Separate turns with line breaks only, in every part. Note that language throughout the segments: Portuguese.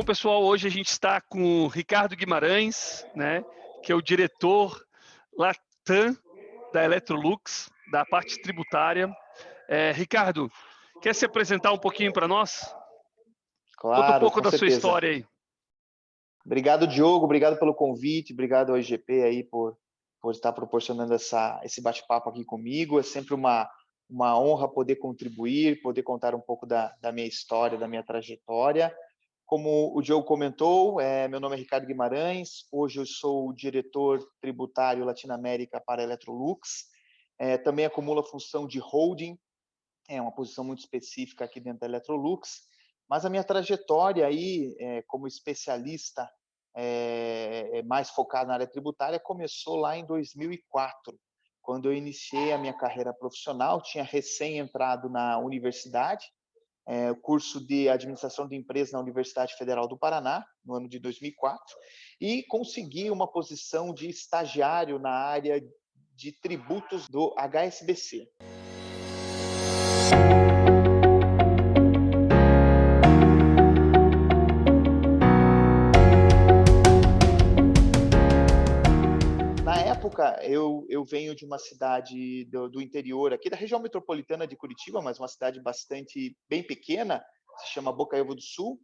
pessoal, hoje a gente está com o Ricardo Guimarães, né, que é o diretor Latam da Electrolux, da parte tributária. Ricardo, quer se apresentar um pouquinho para nós? Conta um
Claro,
pouco
com
da sua
certeza.
história aí.
Obrigado, Diogo, obrigado pelo convite, obrigado ao IGP aí por estar proporcionando esse bate-papo aqui comigo. É sempre uma honra poder contribuir, poder contar um pouco da minha história, da minha trajetória. Como o Diogo comentou, meu nome é Ricardo Guimarães, hoje eu sou o diretor tributário Latinoamérica para a Electrolux. Também acumulo a função de holding, é uma posição muito específica aqui dentro da Electrolux, mas a minha trajetória aí, como especialista, mais focado na área tributária, começou lá em 2004, quando eu iniciei a minha carreira profissional, tinha recém entrado na universidade, o curso de administração de empresas na Universidade Federal do Paraná, no ano de 2004, e consegui uma posição de estagiário na área de tributos do HSBC. Na época, eu venho de uma cidade do interior, aqui da região metropolitana de Curitiba, mas uma cidade bem pequena, se chama Bocaiúva do Sul,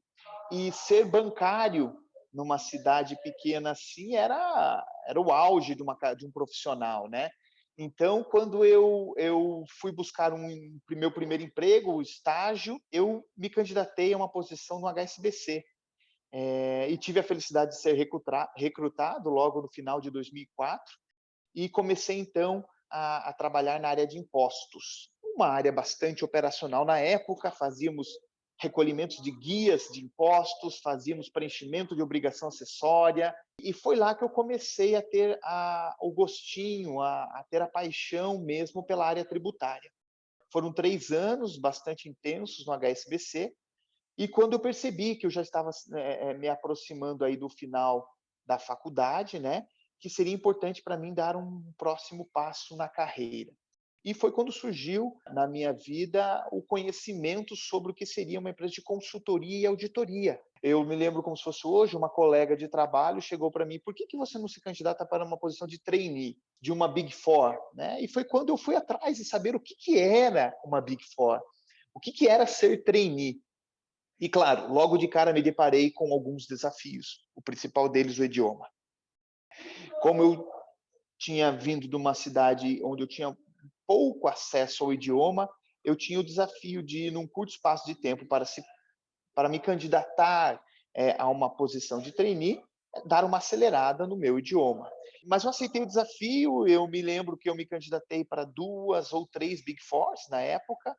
e ser bancário numa cidade pequena assim era o auge de um profissional, né? Então, quando eu fui buscar meu primeiro emprego, o estágio, eu me candidatei a uma posição no HSBC. E tive a felicidade de ser recrutado logo no final de 2004 e comecei então a trabalhar na área de impostos, uma área bastante operacional na época. Fazíamos recolhimentos de guias de impostos, fazíamos preenchimento de obrigação acessória, e foi lá que eu comecei a ter o gostinho, a ter a paixão mesmo pela área tributária. Foram 3 anos bastante intensos no HSBC, e quando eu percebi que eu já estava me aproximando aí do final da faculdade, né, que seria importante para mim dar um próximo passo na carreira. E foi quando surgiu na minha vida o conhecimento sobre o que seria uma empresa de consultoria e auditoria. Eu me lembro como se fosse hoje, uma colega de trabalho chegou para mim: por que você não se candidata para uma posição de trainee de uma Big Four? Né? E foi quando eu fui atrás de saber o que era uma Big Four, o que era ser trainee. E claro, logo de cara me deparei com alguns desafios, o principal deles o idioma. Como eu tinha vindo de uma cidade onde eu tinha pouco acesso ao idioma, eu tinha o desafio de, num curto espaço de tempo, para me candidatar a uma posição de trainee, dar uma acelerada no meu idioma. Mas eu aceitei o desafio. Eu me lembro que eu me candidatei para 2 ou 3 Big Fours na época,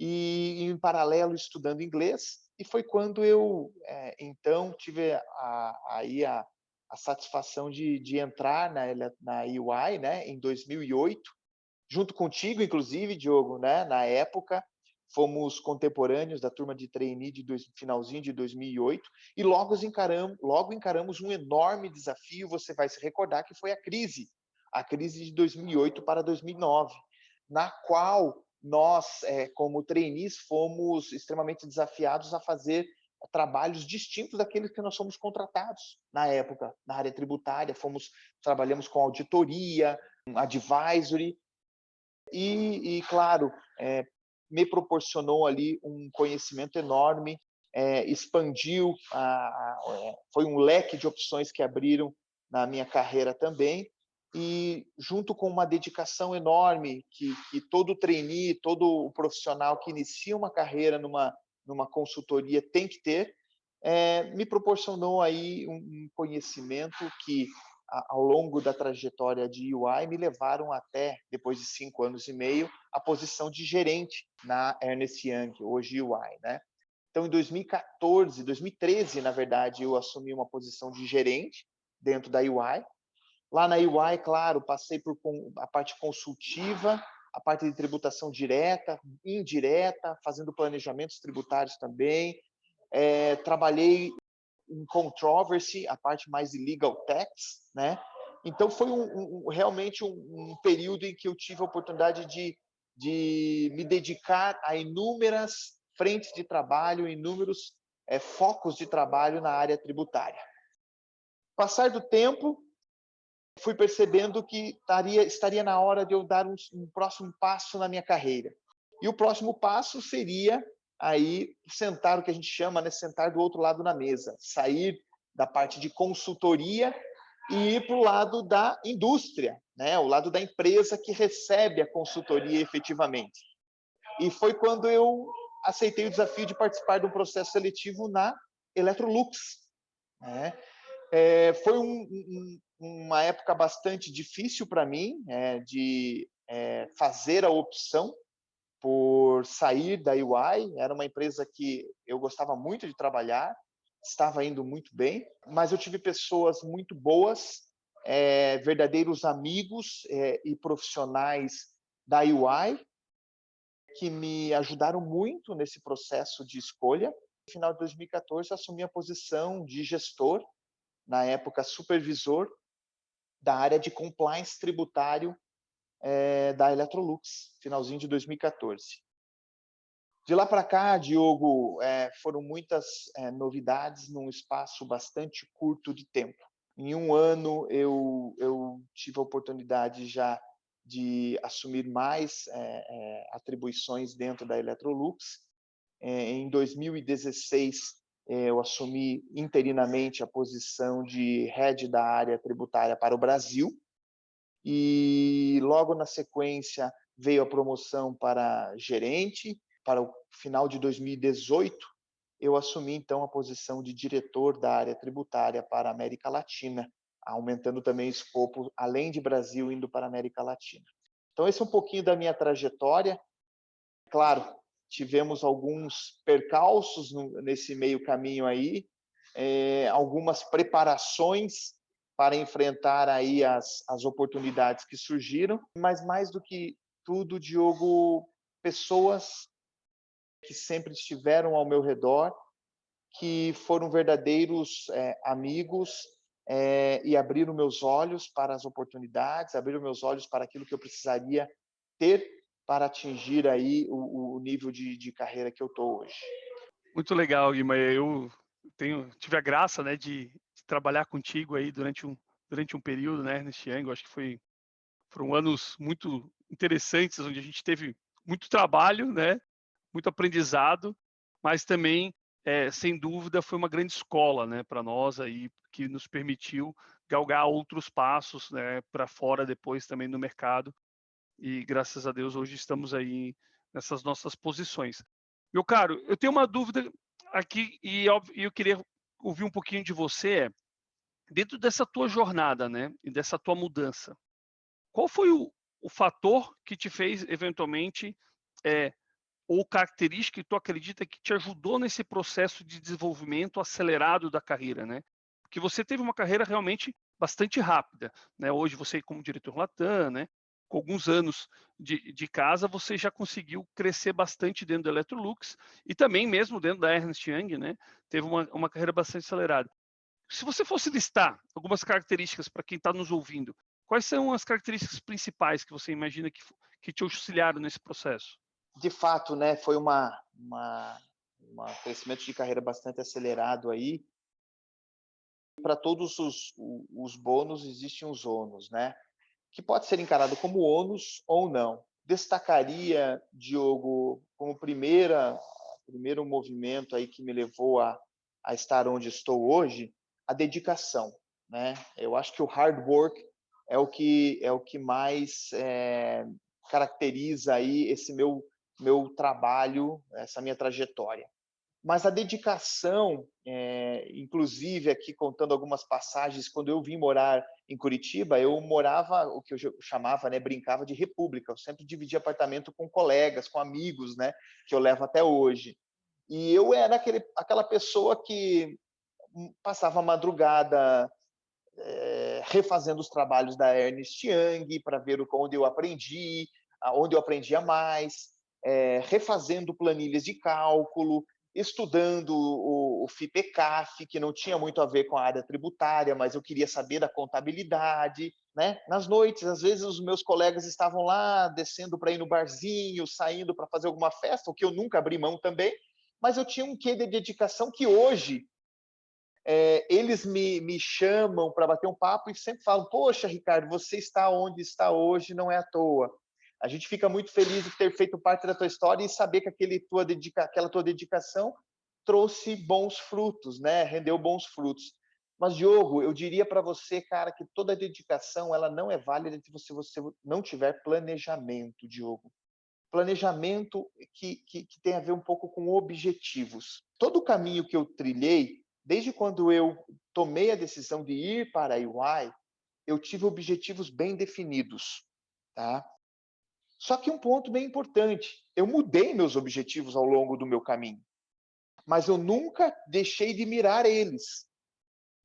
e em paralelo estudando inglês, e foi quando eu então tive a satisfação de entrar na EY, né, em 2008, junto contigo, inclusive, Diogo, né, na época. Fomos contemporâneos da turma de trainee finalzinho de 2008, e logo encaramos um enorme desafio. Você vai se recordar que foi a crise de 2008 para 2009, na qual nós, como trainees, fomos extremamente desafiados a fazer trabalhos distintos daqueles que nós fomos contratados na época, na área tributária. Trabalhamos com auditoria, advisory, claro, me proporcionou ali um conhecimento enorme, expandiu, foi um leque de opções que abriram na minha carreira também, e junto com uma dedicação enorme que todo trainee, todo o profissional que inicia uma carreira numa consultoria tem que ter, me proporcionou aí um conhecimento que, ao longo da trajetória de UI, me levaram até, depois de 5 anos e meio, a posição de gerente na Ernst Young, hoje UI, né? Então, em 2013, na verdade, eu assumi uma posição de gerente dentro da UI. Lá na UI, claro, passei por a parte consultiva, a parte de tributação direta, indireta, fazendo planejamentos tributários também. Trabalhei em controversy, a parte mais de legal tax, né? Então foi realmente um período em que eu tive a oportunidade de me dedicar a inúmeras frentes de trabalho, inúmeros focos de trabalho na área tributária. Passar do tempo, fui percebendo que estaria na hora de eu dar um próximo passo na minha carreira. E o próximo passo seria aí sentar, o que a gente chama, né, sentar do outro lado na mesa, sair da parte de consultoria e ir para o lado da indústria, né, o lado da empresa que recebe a consultoria efetivamente. E foi quando eu aceitei o desafio de participar de um processo seletivo na Electrolux, né? Foi uma época bastante difícil para mim, de fazer a opção por sair da EY. Era uma empresa que eu gostava muito de trabalhar, estava indo muito bem, mas eu tive pessoas muito boas, verdadeiros amigos e profissionais da EY, que me ajudaram muito nesse processo de escolha. No final de 2014, assumi a posição de gestor, na época supervisor, da área de compliance tributário da Electrolux, finalzinho de 2014. De lá para cá, Diogo, foram muitas novidades num espaço bastante curto de tempo. Em um ano, eu tive a oportunidade já de assumir mais atribuições dentro da Electrolux. Em 2016, eu assumi interinamente a posição de head da área tributária para o Brasil, e logo na sequência veio a promoção para gerente. Para o final de 2018, eu assumi então a posição de diretor da área tributária para a América Latina, aumentando também o escopo, além de Brasil, indo para a América Latina. Então esse é um pouquinho da minha trajetória. Claro, tivemos alguns percalços nesse meio caminho aí, algumas preparações para enfrentar aí as oportunidades que surgiram, mas mais do que tudo, Diogo, pessoas que sempre estiveram ao meu redor, que foram verdadeiros amigos, e abriram meus olhos para as oportunidades, abriram meus olhos para aquilo que eu precisaria ter para atingir aí o nível de carreira que eu estou hoje.
Muito legal, Guima. Eu tive a graça, né, de trabalhar contigo aí durante um período, né, neste Yang. Acho que foram anos muito interessantes, onde a gente teve muito trabalho, né, muito aprendizado, mas também, sem dúvida, foi uma grande escola, né, para nós aí, que nos permitiu galgar outros passos, né, para fora depois também no mercado. E graças a Deus hoje estamos aí nessas nossas posições. Meu caro, eu tenho uma dúvida aqui e eu queria ouvir um pouquinho de você, dentro dessa tua jornada, né, e dessa tua mudança. Qual foi o fator que te fez eventualmente, ou característica que tu acredita que te ajudou nesse processo de desenvolvimento acelerado da carreira, né? Porque você teve uma carreira realmente bastante rápida, né? Hoje você como diretor Latam, né? Com alguns anos de casa, você já conseguiu crescer bastante dentro da Electrolux e também mesmo dentro da Ernst Young, né? Teve uma carreira bastante acelerada. Se você fosse listar algumas características para quem está nos ouvindo, quais são as características principais que você imagina que te auxiliaram nesse processo?
De fato, né, foi um crescimento de carreira bastante acelerado aí. Para todos os bônus existem os ônus, né? Que pode ser encarado como ônus ou não. Destacaria, Diogo, como primeiro movimento aí que me levou a estar onde estou hoje, a dedicação, né? Eu acho que o hard work é o que mais caracteriza aí esse meu trabalho, essa minha trajetória. Mas a dedicação, inclusive aqui contando algumas passagens, quando eu vim morar em Curitiba, eu morava, o que eu chamava, né, brincava de república. Eu sempre dividia apartamento com colegas, com amigos, né, que eu levo até hoje. E eu era aquela pessoa que passava a madrugada refazendo os trabalhos da Ernst Young para ver onde eu aprendi, onde eu aprendia mais, refazendo planilhas de cálculo, estudando o FIPECAF, que não tinha muito a ver com a área tributária, mas eu queria saber da contabilidade, né? Nas noites, às vezes os meus colegas estavam lá descendo para ir no barzinho, saindo para fazer alguma festa, o que eu nunca abri mão também, mas eu tinha um quê de dedicação que hoje eles me chamam para bater um papo e sempre falam: poxa, Ricardo, você está onde está hoje, não é à toa. A gente fica muito feliz de ter feito parte da tua história e saber que aquela tua dedicação trouxe bons frutos, né? Rendeu bons frutos. Mas, Diogo, eu diria para você, cara, que toda dedicação ela não é válida se você não tiver planejamento, Diogo. Planejamento que tem a ver um pouco com objetivos. Todo o caminho que eu trilhei, desde quando eu tomei a decisão de ir para a UI, eu tive objetivos bem definidos, tá? Só que um ponto bem importante, eu mudei meus objetivos ao longo do meu caminho, mas eu nunca deixei de mirar eles.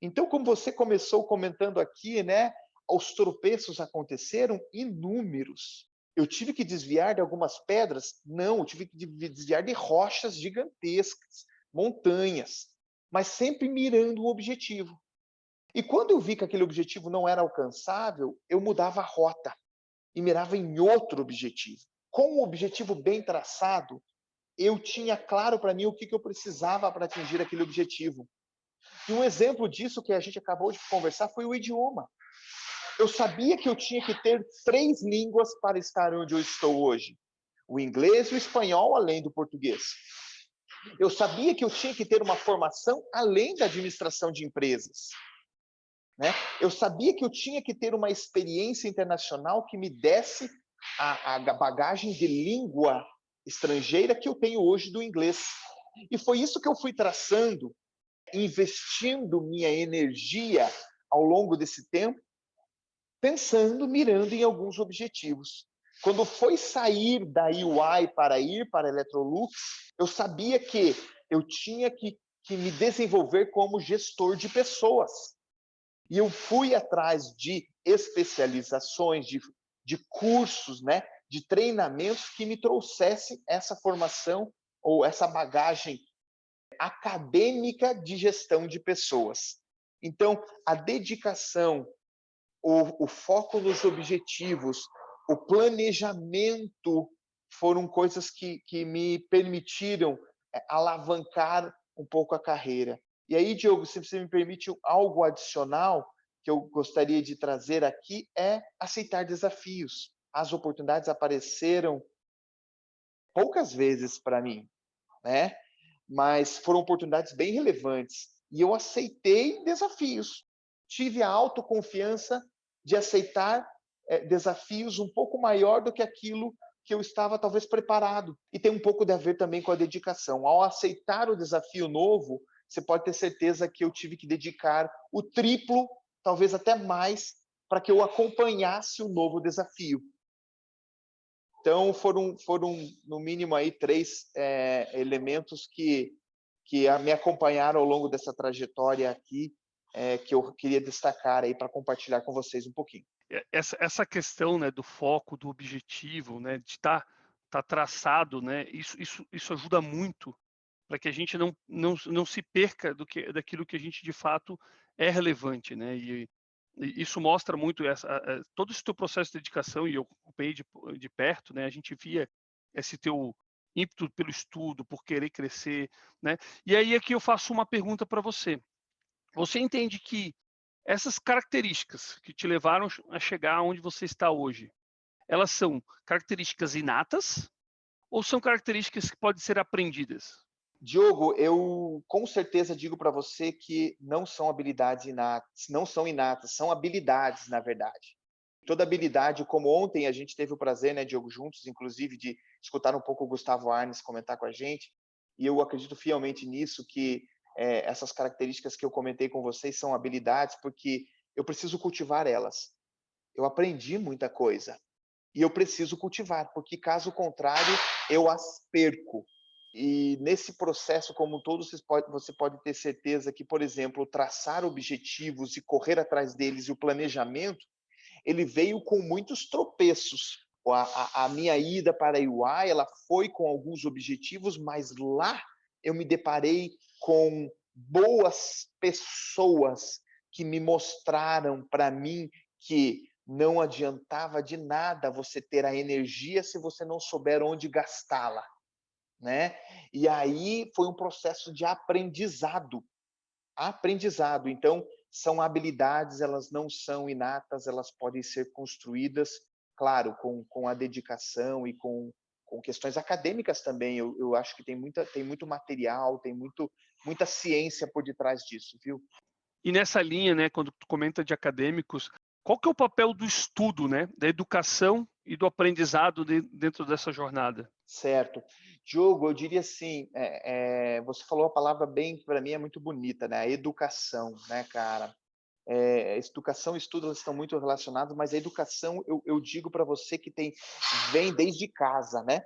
Então, como você começou comentando aqui, né, os tropeços aconteceram inúmeros. Eu tive que desviar de algumas pedras? Não, eu tive que desviar de rochas gigantescas, montanhas, mas sempre mirando o objetivo. E quando eu vi que aquele objetivo não era alcançável, eu mudava a rota e mirava em outro objetivo. Com um objetivo bem traçado, eu tinha claro para mim o que eu precisava para atingir aquele objetivo. E um exemplo disso que a gente acabou de conversar foi o idioma. Eu sabia que eu tinha que ter 3 línguas para estar onde eu estou hoje. O inglês e o espanhol, além do português. Eu sabia que eu tinha que ter uma formação além da administração de empresas. Né? Eu sabia que eu tinha que ter uma experiência internacional que me desse a bagagem de língua estrangeira que eu tenho hoje do inglês. E foi isso que eu fui traçando, investindo minha energia ao longo desse tempo, pensando, mirando em alguns objetivos. Quando foi sair da UI para ir para a Electrolux, eu sabia que eu tinha que me desenvolver como gestor de pessoas. E eu fui atrás de especializações, de cursos, né, de treinamentos que me trouxessem essa formação ou essa bagagem acadêmica de gestão de pessoas. Então, a dedicação, o foco nos objetivos, o planejamento foram coisas que me permitiram alavancar um pouco a carreira. E aí, Diogo, se você me permite algo adicional que eu gostaria de trazer aqui é aceitar desafios. As oportunidades apareceram poucas vezes para mim, né? Mas foram oportunidades bem relevantes e eu aceitei desafios. Tive a autoconfiança de aceitar desafios um pouco maior do que aquilo que eu estava talvez preparado. E tem um pouco de a ver também com a dedicação. Ao aceitar o desafio novo, você pode ter certeza que eu tive que dedicar o triplo, talvez até mais, para que eu acompanhasse o novo desafio. Então, foram no mínimo aí 3 elementos que me acompanharam ao longo dessa trajetória aqui, que eu queria destacar aí para compartilhar com vocês um pouquinho.
Essa questão, né, do foco, do objetivo, né, de tá traçado, né, isso ajuda muito para que a gente não se perca daquilo que a gente de fato é relevante, né? E isso mostra muito todo esse teu processo de dedicação, e eu acompanhei de perto, né? A gente via esse teu ímpeto pelo estudo, por querer crescer, né? E aí aqui eu faço uma pergunta para você. Você entende que essas características que te levaram a chegar onde você está hoje, elas são características inatas ou são características que podem ser aprendidas?
Diogo, eu com certeza digo para você que não são habilidades inatas, não são inatas, são habilidades, na verdade. Toda habilidade, como ontem a gente teve o prazer, né, Diogo, juntos, inclusive, de escutar um pouco o Gustavo Arnes comentar com a gente, e eu acredito fielmente nisso, que essas características que eu comentei com vocês são habilidades, porque eu preciso cultivar elas. Eu aprendi muita coisa, e eu preciso cultivar, porque caso contrário, eu as perco. E nesse processo como um todo, você pode ter certeza que, por exemplo, traçar objetivos e correr atrás deles e o planejamento, ele veio com muitos tropeços. A minha ida para a UI, ela foi com alguns objetivos, mas lá eu me deparei com boas pessoas que me mostraram para mim que não adiantava de nada você ter a energia se você não souber onde gastá-la. né? E aí foi um processo de aprendizado. Então, são habilidades, elas não são inatas, elas podem ser construídas, claro, com a dedicação e com questões acadêmicas também. Eu acho que tem muito material, muita ciência por detrás disso, viu?
E nessa linha, né, quando tu comenta de acadêmicos, qual que é o papel do estudo, né, da educação e do aprendizado dentro dessa jornada?
Certo. Diogo, eu diria assim, você falou a palavra bem, que para mim é muito bonita, né? A educação, né, cara? Educação e estudo elas estão muito relacionados, mas a educação, eu digo para você que vem desde casa, né?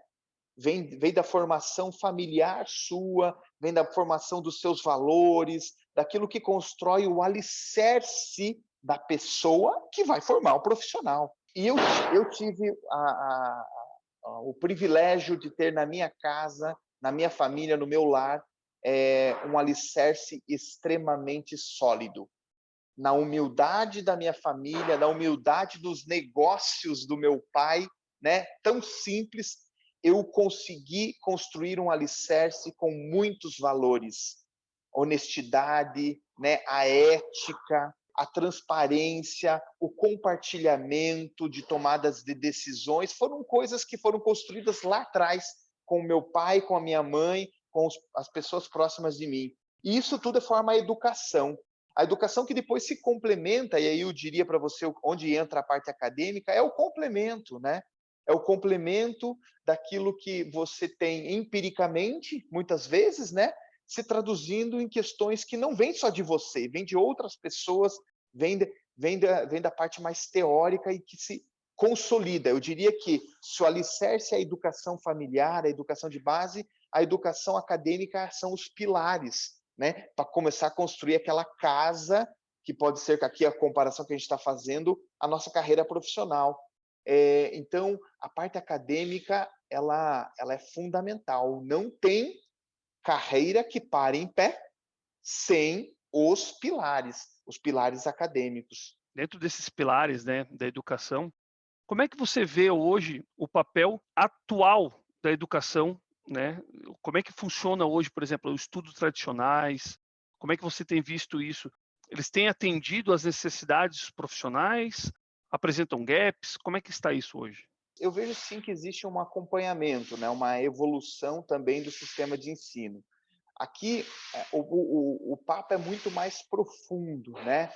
Vem da formação familiar sua, vem da formação dos seus valores, daquilo que constrói o alicerce da pessoa que vai formar o profissional. E eu tive o privilégio de ter na minha casa, na minha família, no meu lar, um alicerce extremamente sólido. Na humildade da minha família, na humildade dos negócios do meu pai, né? Tão simples, eu consegui construir um alicerce com muitos valores. Honestidade, né? A ética, a transparência, o compartilhamento de tomadas de decisões, foram coisas que foram construídas lá atrás, com o meu pai, com a minha mãe, as pessoas próximas de mim. E isso tudo é forma a educação. A educação que depois se complementa, e aí eu diria para você onde entra a parte acadêmica, é o complemento, né? É o complemento daquilo que você tem empiricamente, muitas vezes, né? Se traduzindo em questões que não vêm só de você, vêm de outras pessoas, vem da parte mais teórica e que se consolida. Eu diria que se o alicerce é a educação familiar, a educação de base, a educação acadêmica são os pilares, né? Para começar a construir aquela casa que pode ser, aqui a comparação que a gente está fazendo, a nossa carreira profissional. Então, a parte acadêmica, ela é fundamental. Não tem carreira que pare em pé sem os pilares acadêmicos.
Dentro desses pilares, né, da educação, como é que você vê hoje o papel atual da educação, né? Como é que funciona hoje, por exemplo, os estudos tradicionais? Como é que você tem visto isso? Eles têm atendido às necessidades profissionais? Apresentam gaps? Como é que está isso hoje?
Eu vejo sim que existe um acompanhamento, né, uma evolução também do sistema de ensino. Aqui, o papo é muito mais profundo, né?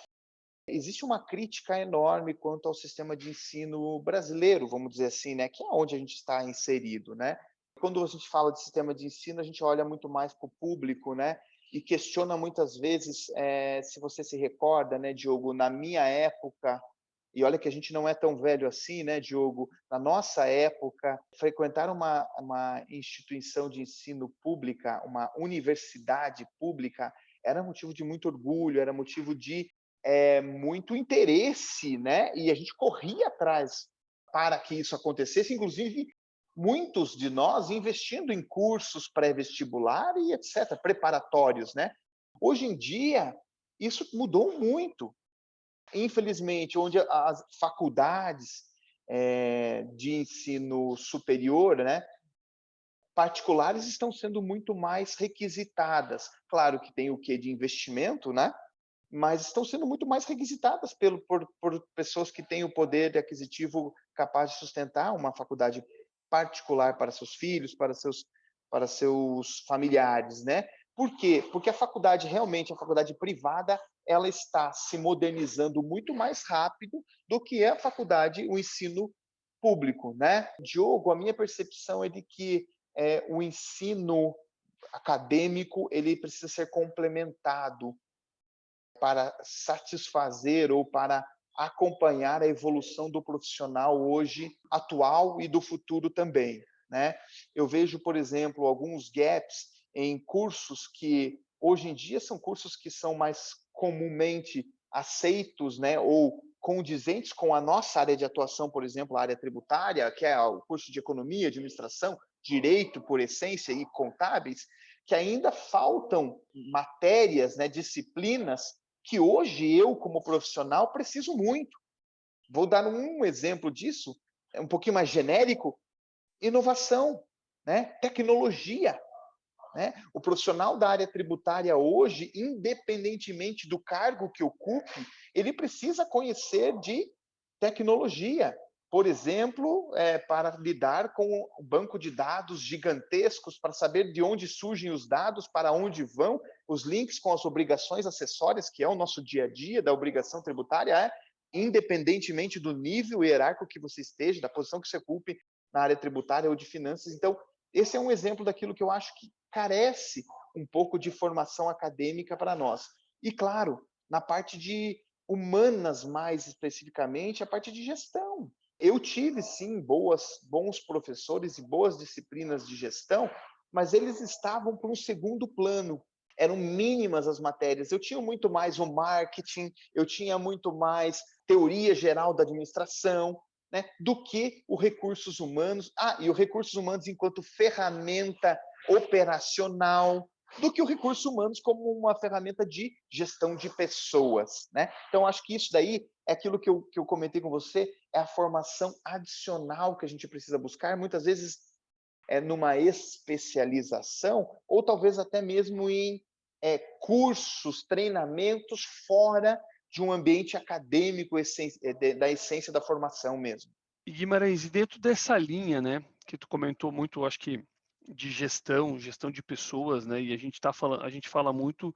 Existe uma crítica enorme quanto ao sistema de ensino brasileiro, vamos dizer assim, né, que é onde a gente está inserido, né? Quando a gente fala de sistema de ensino, a gente olha muito mais para o público, né? E questiona muitas vezes, se você se recorda, né, Diogo, na minha época, e olha que a gente não é tão velho assim, né, Diogo? Na nossa época, frequentar uma instituição de ensino pública, uma universidade pública, era motivo de muito orgulho, era motivo de muito interesse, né? E a gente corria atrás para que isso acontecesse, inclusive muitos de nós investindo em cursos pré-vestibular e etc., preparatórios, né? Hoje em dia, isso mudou muito. Infelizmente, onde as faculdades de ensino superior, né, particulares estão sendo muito mais requisitadas. Claro que tem o quê de investimento, né? Mas estão sendo muito mais requisitadas por pessoas que têm o poder aquisitivo capaz de sustentar uma faculdade particular para seus filhos, para seus familiares, né? Por quê? Porque a faculdade, realmente, a faculdade privada, ela está se modernizando muito mais rápido do que a faculdade, o ensino público, né? Diogo, a minha percepção é de que o ensino acadêmico ele precisa ser complementado para satisfazer ou para acompanhar a evolução do profissional hoje atual e do futuro também, né? Eu vejo, por exemplo, alguns gaps em cursos que hoje em dia são cursos que são mais comumente aceitos, né, ou condizentes com a nossa área de atuação, por exemplo, a área tributária, que é o curso de economia, administração, direito por essência e contábeis, que ainda faltam matérias, né, disciplinas que hoje eu, como profissional, preciso muito. Vou dar um exemplo disso, um pouquinho mais genérico: inovação. né? Tecnologia, né? O profissional da área tributária hoje, independentemente do cargo que ocupe, ele precisa conhecer de tecnologia. Por exemplo, para lidar com o banco de dados gigantescos, para saber de onde surgem os dados, para onde vão, os links com as obrigações acessórias, que é o nosso dia a dia da obrigação tributária, independentemente do nível hierárquico que você esteja, da posição que você ocupe na área tributária ou de finanças. Então, esse é um exemplo daquilo que eu acho que carece um pouco de formação acadêmica para nós. E, claro, na parte de humanas, mais especificamente, a parte de gestão. Eu tive, sim, bons professores e boas disciplinas de gestão, mas eles estavam para um segundo plano. Eram mínimas as matérias. Eu tinha muito mais o marketing, eu tinha muito mais teoria geral da administração, né, do que o recursos humanos. E o recursos humanos enquanto ferramenta operacional, do que o recursos humanos como uma ferramenta de gestão de pessoas, né? Então, acho que isso daí é aquilo que eu comentei com você, é a formação adicional que a gente precisa buscar, muitas vezes numa especialização, ou talvez até mesmo em cursos, treinamentos fora de um ambiente acadêmico da essência da formação mesmo.
E Guimarães, e dentro dessa linha, né, que tu comentou muito, acho que de gestão de pessoas, né, e a gente fala muito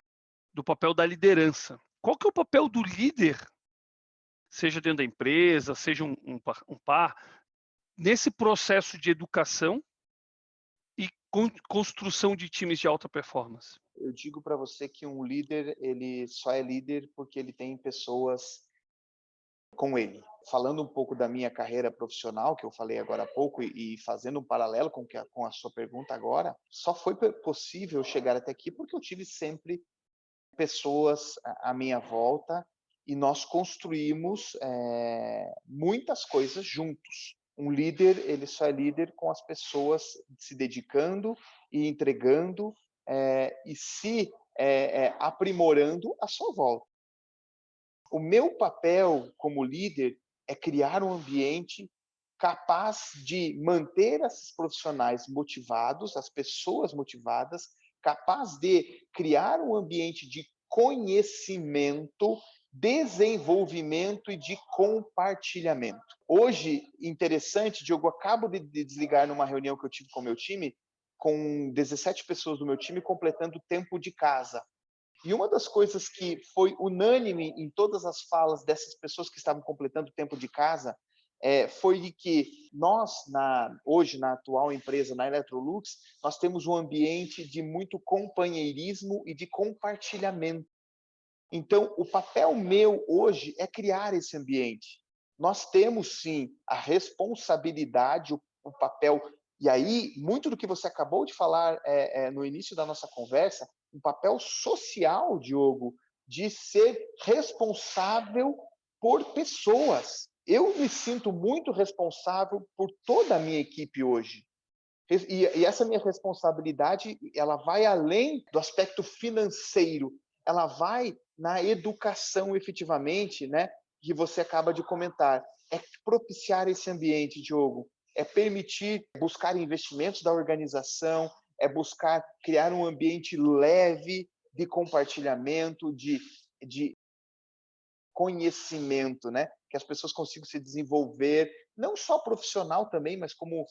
do papel da liderança. Qual que é o papel do líder, seja dentro da empresa, seja um par, nesse processo de educação e construção de times de alta performance?
Eu digo para você que um líder, ele só é líder porque ele tem pessoas com ele. Falando um pouco da minha carreira profissional, que eu falei agora há pouco, e fazendo um paralelo com a sua pergunta agora, só foi possível chegar até aqui porque eu tive sempre pessoas à minha volta e nós construímos muitas coisas juntos. Um líder, ele só é líder com as pessoas se dedicando e entregando e se aprimorando à sua volta. O meu papel como líder é criar um ambiente capaz de manter esses profissionais motivados, as pessoas motivadas, capaz de criar um ambiente de conhecimento, desenvolvimento e de compartilhamento. Hoje, interessante, Diogo, acabo de desligar numa reunião que eu tive com o meu time, com 17 pessoas do meu time completando o tempo de casa. E uma das coisas que foi unânime em todas as falas dessas pessoas que estavam completando o tempo de casa foi de que nós, hoje, na atual empresa, na Electrolux, nós temos um ambiente de muito companheirismo e de compartilhamento. Então, o papel meu hoje é criar esse ambiente. Nós temos, sim, a responsabilidade, o papel, e aí, muito do que você acabou de falar no início da nossa conversa, um papel social, Diogo, de ser responsável por pessoas. Eu me sinto muito responsável por toda a minha equipe hoje. E essa minha responsabilidade, ela vai além do aspecto financeiro, ela vai na educação efetivamente, né, que você acaba de comentar. É propiciar esse ambiente, Diogo, é permitir buscar investimentos da organização, é buscar criar um ambiente leve de compartilhamento, de conhecimento, né? Que as pessoas consigam se desenvolver, não só profissional também, mas como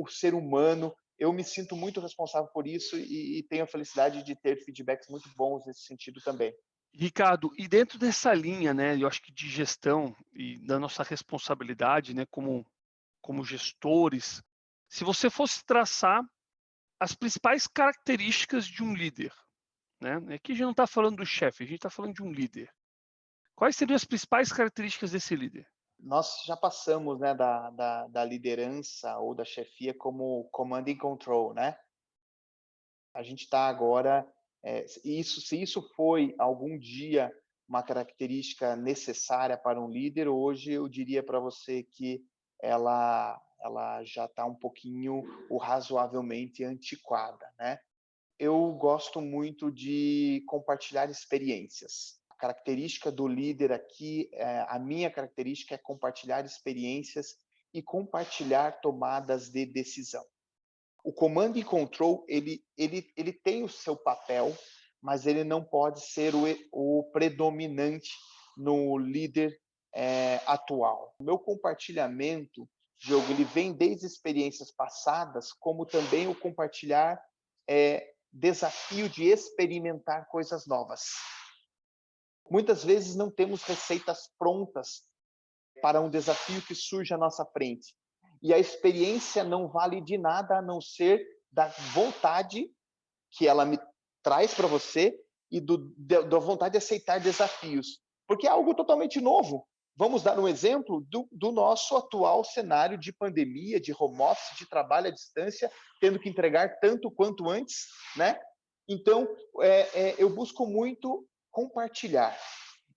ser humano. Eu me sinto muito responsável por isso e tenho a felicidade de ter feedbacks muito bons nesse sentido também.
Ricardo, e dentro dessa linha, né, eu acho que de gestão e da nossa responsabilidade, né, como gestores, se você fosse traçar as principais características de um líder, né? Aqui a gente não está falando do chefe, a gente está falando de um líder. Quais seriam as principais características desse líder?
Nós já passamos, né, da liderança ou da chefia como command and control, né? A gente está agora, se isso foi algum dia uma característica necessária para um líder, hoje eu diria para você que ela já está um pouquinho ou razoavelmente antiquada, né? Eu gosto muito de compartilhar experiências. A característica do líder aqui, a minha característica é compartilhar experiências e compartilhar tomadas de decisão. O command and control, ele tem o seu papel, mas ele não pode ser o predominante no líder atual. O meu compartilhamento, Diogo, ele vem desde experiências passadas, como também o compartilhar desafio de experimentar coisas novas. Muitas vezes não temos receitas prontas para um desafio que surge à nossa frente. E a experiência não vale de nada a não ser da vontade que ela me traz para você e da vontade de aceitar desafios. Porque é algo totalmente novo. Vamos dar um exemplo do nosso atual cenário de pandemia, de home office, de trabalho à distância, tendo que entregar tanto quanto antes, né? Então, eu busco muito compartilhar,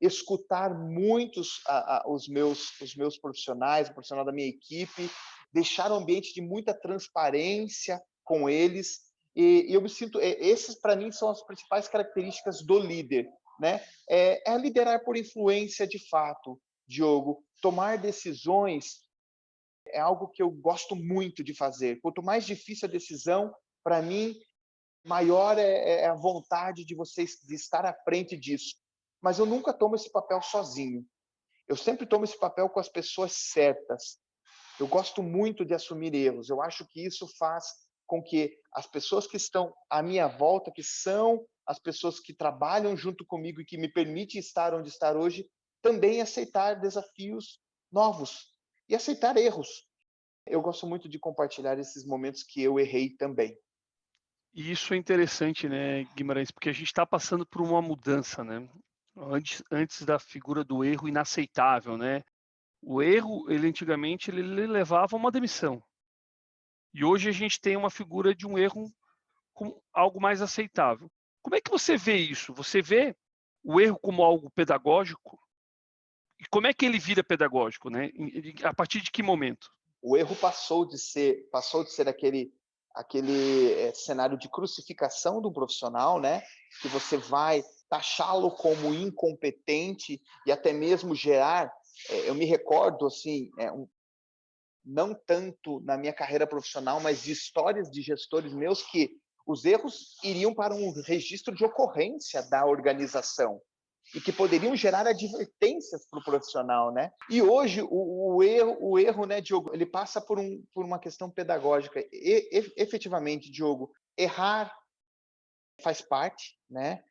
escutar muitos os meus profissionais, o profissional da minha equipe, deixar um ambiente de muita transparência com eles. E eu me sinto, esses para mim são as principais características do líder, né? É liderar por influência de fato, Diogo. Tomar decisões é algo que eu gosto muito de fazer. Quanto mais difícil a decisão, para mim, maior é a vontade de vocês de estar à frente disso. Mas eu nunca tomo esse papel sozinho. Eu sempre tomo esse papel com as pessoas certas. Eu gosto muito de assumir erros. Eu acho que isso faz com que as pessoas que estão à minha volta, que são as pessoas que trabalham junto comigo e que me permitem estar onde estar hoje, também aceitar desafios novos e aceitar erros. Eu gosto muito de compartilhar esses momentos que eu errei também.
E isso é interessante, né, Guimarães, porque a gente está passando por uma mudança, né? Antes da figura do erro inaceitável, né? O erro, ele antigamente, ele levava a uma demissão. E hoje a gente tem uma figura de um erro como algo mais aceitável. Como é que você vê isso? Você vê o erro como algo pedagógico? E como é que ele vira pedagógico, né? A partir de que momento?
O erro passou de ser aquele cenário de crucificação do profissional, né? Que você vai taxá-lo como incompetente e até mesmo gerar. Eu me recordo assim, não tanto na minha carreira profissional, mas de histórias de gestores meus que os erros iriam para um registro de ocorrência da organização e que poderiam gerar advertências para o profissional, né? E hoje o erro, né, Diogo, ele passa por uma questão pedagógica. Efetivamente, Diogo, errar faz parte, né?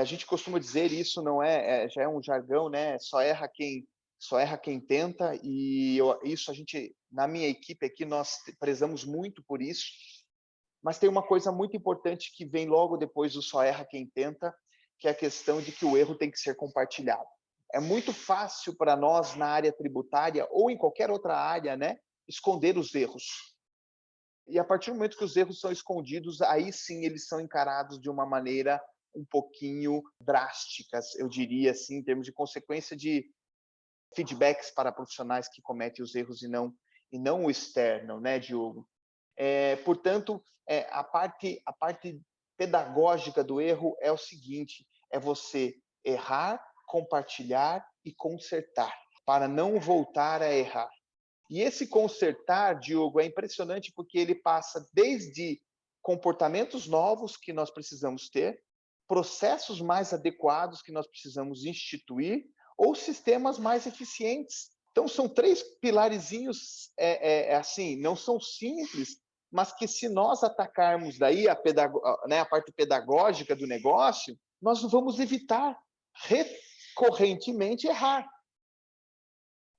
A gente costuma dizer isso, não já é um jargão, né? Só erra quem tenta, e isso a gente, na minha equipe aqui, nós prezamos muito por isso. Mas tem uma coisa muito importante que vem logo depois do só erra quem tenta, que é a questão de que o erro tem que ser compartilhado. É muito fácil para nós na área tributária ou em qualquer outra área, né, esconder os erros. E a partir do momento que os erros são escondidos, aí sim eles são encarados de uma maneira um pouquinho drástica, eu diria assim, em termos de consequência de feedbacks para profissionais que cometem os erros e não o externo, né, Diogo? Portanto, a parte pedagógica do erro é o seguinte: é você errar, compartilhar e consertar, para não voltar a errar. E esse consertar, Diogo, é impressionante porque ele passa desde comportamentos novos que nós precisamos ter, processos mais adequados que nós precisamos instituir, ou sistemas mais eficientes. Então, são 3 pilarzinhos, assim, não são simples, mas que se nós atacarmos daí a parte pedagógica do negócio, nós vamos evitar recorrentemente errar.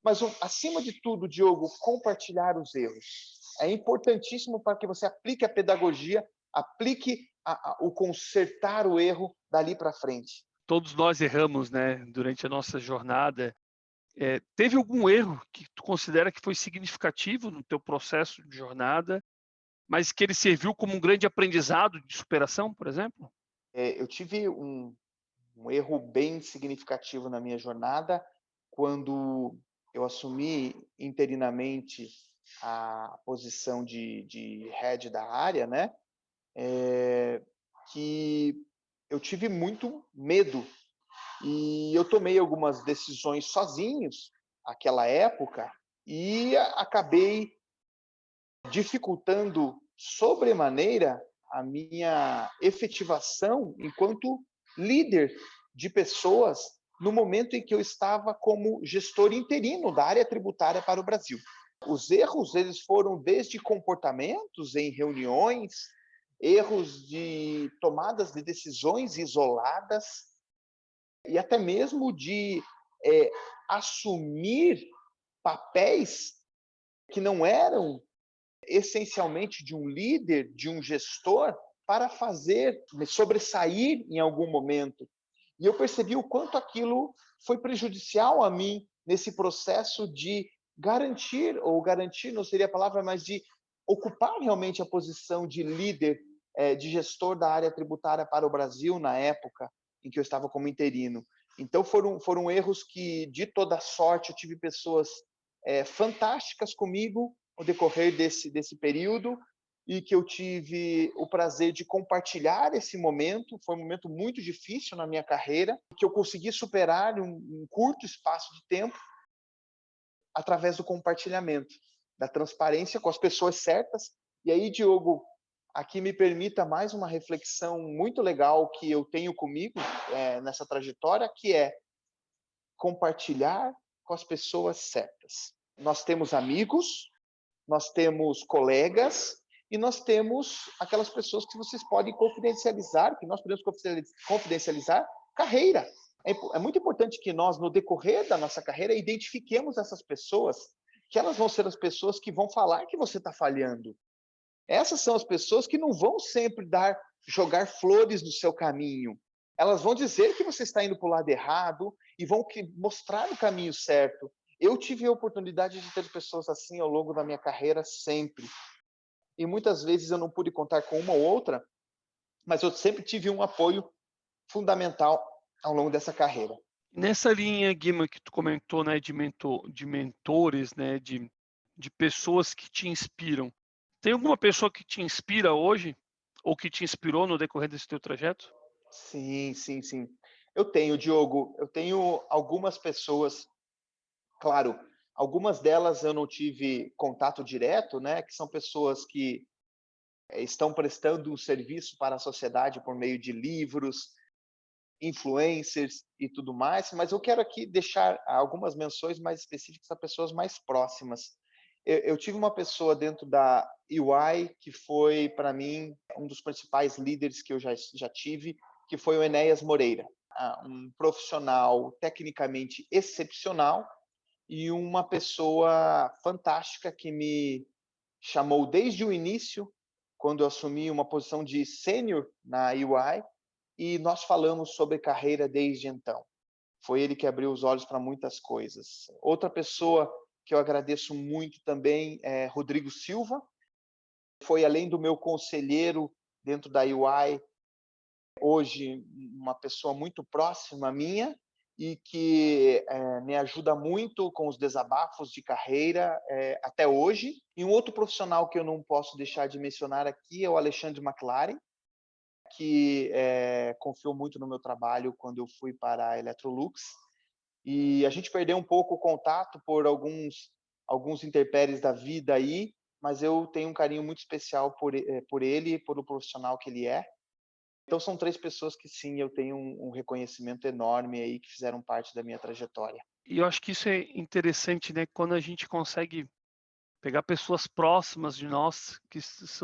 Mas, acima de tudo, Diogo, compartilhar os erros. É importantíssimo para que você aplique a pedagogia, aplique o consertar o erro dali para frente.
Todos nós erramos, né, durante a nossa jornada. Teve algum erro que tu considera que foi significativo no teu processo de jornada, mas que ele serviu como um grande aprendizado de superação, por exemplo?
Eu tive um erro bem significativo na minha jornada quando eu assumi interinamente a posição de head da área, né? Que eu tive muito medo e eu tomei algumas decisões sozinhos naquela época e acabei dificultando sobremaneira a minha efetivação enquanto líder de pessoas no momento em que eu estava como gestor interino da área tributária para o Brasil. Os erros, eles foram desde comportamentos em reuniões, erros de tomadas de decisões isoladas e até mesmo de assumir papéis que não eram essencialmente de um líder, de um gestor, para fazer me sobressair em algum momento. E eu percebi o quanto aquilo foi prejudicial a mim nesse processo de garantir, ou garantir não seria a palavra, mas de ocupar realmente a posição de líder, de gestor da área tributária para o Brasil na época em que eu estava como interino. Então foram erros que, de toda sorte, eu tive pessoas fantásticas comigo no decorrer desse período e que eu tive o prazer de compartilhar esse momento. Foi um momento muito difícil na minha carreira, que eu consegui superar em um curto espaço de tempo através do compartilhamento, da transparência com as pessoas certas. E aí, Diogo, aqui me permita mais uma reflexão muito legal que eu tenho comigo nessa trajetória, que é compartilhar com as pessoas certas. Nós temos amigos, nós temos colegas e nós temos aquelas pessoas que vocês podem confidencializar, que nós podemos confidencializar carreira. É muito importante que nós, no decorrer da nossa carreira, identifiquemos essas pessoas, que elas vão ser as pessoas que vão falar que você está falhando. Essas são as pessoas que não vão sempre jogar flores no seu caminho. Elas vão dizer que você está indo para o lado errado e vão mostrar o caminho certo. Eu tive a oportunidade de ter pessoas assim ao longo da minha carreira sempre. E muitas vezes eu não pude contar com uma ou outra, mas eu sempre tive um apoio fundamental ao longo dessa carreira.
Nessa linha, Guima, que tu comentou, né, de mentores, né, de pessoas que te inspiram. Tem alguma pessoa que te inspira hoje ou que te inspirou no decorrer desse teu trajeto?
Sim, sim, sim. Eu tenho, Diogo, eu tenho algumas pessoas, claro, algumas delas eu não tive contato direto, né, que são pessoas que estão prestando um serviço para a sociedade por meio de livros, influencers e tudo mais, mas eu quero aqui deixar algumas menções mais específicas a pessoas mais próximas. Eu tive uma pessoa dentro da EY que foi, para mim, um dos principais líderes que eu já tive, que foi o Enéas Moreira, um profissional tecnicamente excepcional e uma pessoa fantástica que me chamou desde o início, quando eu assumi uma posição de sênior na EY, e nós falamos sobre carreira desde então. Foi ele que abriu os olhos para muitas coisas. Outra pessoa que eu agradeço muito também é Rodrigo Silva. Foi, além do meu conselheiro dentro da UI, hoje uma pessoa muito próxima minha e que me ajuda muito com os desabafos de carreira até hoje. E um outro profissional que eu não posso deixar de mencionar aqui é o Alexandre McLaren, que confiou muito no meu trabalho quando eu fui para a Electrolux. E a gente perdeu um pouco o contato por alguns intempéries da vida aí, mas eu tenho um carinho muito especial por ele e por o profissional que ele é. Então são 3 pessoas que sim, eu tenho um reconhecimento enorme aí, que fizeram parte da minha trajetória.
E eu acho que isso é interessante, né, quando a gente consegue pegar pessoas próximas de nós, que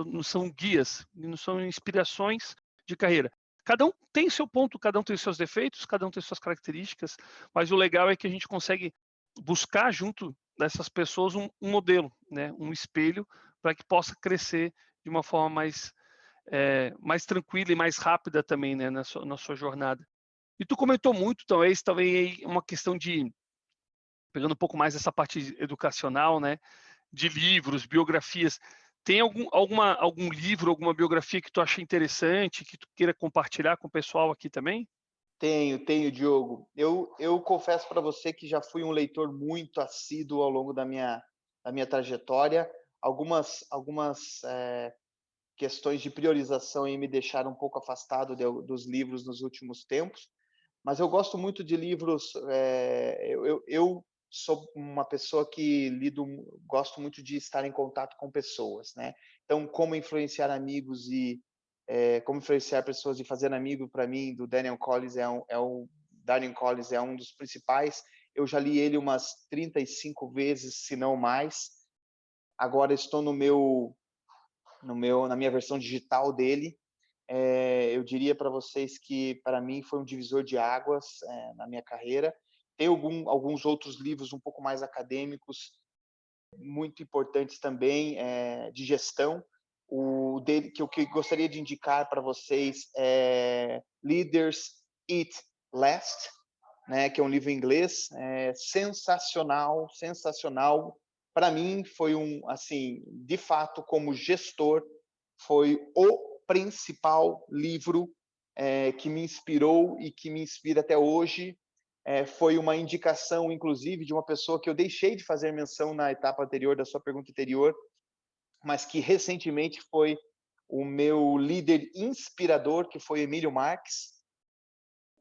nos são guias, nos são inspirações de carreira. Cada um tem seu ponto, cada um tem seus defeitos, cada um tem suas características, mas o legal é que a gente consegue buscar junto dessas pessoas um modelo, né, um espelho, para que possa crescer de uma forma mais tranquila e mais rápida também, né, na sua jornada. E tu comentou muito, talvez uma questão de, pegando um pouco mais essa parte educacional, né, de livros, biografias. Tem algum livro, alguma biografia que tu acha interessante, que tu queira compartilhar com o pessoal aqui também?
Tenho, Diogo. Eu confesso para você que já fui um leitor muito assíduo ao longo da minha trajetória. Algumas questões de priorização aí me deixaram um pouco afastado dos livros nos últimos tempos, mas eu gosto muito de livros. Eu sou uma pessoa que gosto muito de estar em contato com pessoas, né? Então, como influenciar amigos e como influenciar pessoas e fazer amigo, para mim, do Daniel Collins Daniel Collins é um dos principais. Eu já li ele umas 35 vezes, se não mais. Agora estou na minha versão digital dele. Eu diria para vocês que, para mim, foi um divisor de águas na minha carreira. Tem alguns outros livros um pouco mais acadêmicos, muito importantes também, de gestão. O dele, que eu gostaria de indicar para vocês é Leaders Eat Last, né, que é um livro em inglês, sensacional, sensacional. Para mim, foi assim, de fato, como gestor, foi o principal livro que me inspirou e que me inspira até hoje. Foi uma indicação, inclusive, de uma pessoa que eu deixei de fazer menção na etapa anterior da sua pergunta anterior, mas que recentemente foi o meu líder inspirador, que foi Emílio Marques,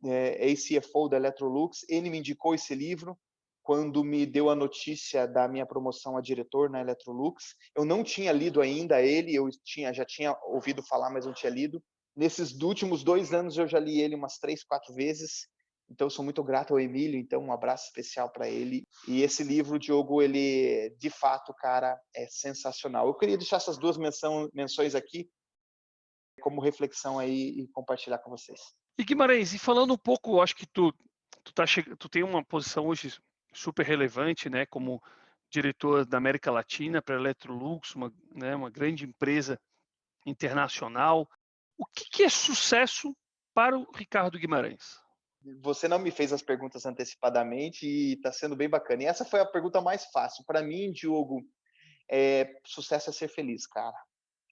ex-CFO da Electrolux. Ele me indicou esse livro quando me deu a notícia da minha promoção a diretor na Electrolux. Eu não tinha lido ainda ele, já tinha ouvido falar, mas não tinha lido. Nesses últimos 2 anos eu já li ele umas 3, 4 vezes. Então, eu sou muito grato ao Emílio, então um abraço especial para ele. E esse livro, Diogo, ele, de fato, cara, é sensacional. Eu queria deixar essas duas menções aqui como reflexão aí e compartilhar com vocês.
E Guimarães, e falando um pouco, acho que tu tem uma posição hoje super relevante, né, como diretor da América Latina para a Electrolux, uma grande empresa internacional. O que é sucesso para o Ricardo Guimarães?
Você não me fez as perguntas antecipadamente e está sendo bem bacana. E essa foi a pergunta mais fácil. Para mim, Diogo, sucesso é ser feliz, cara,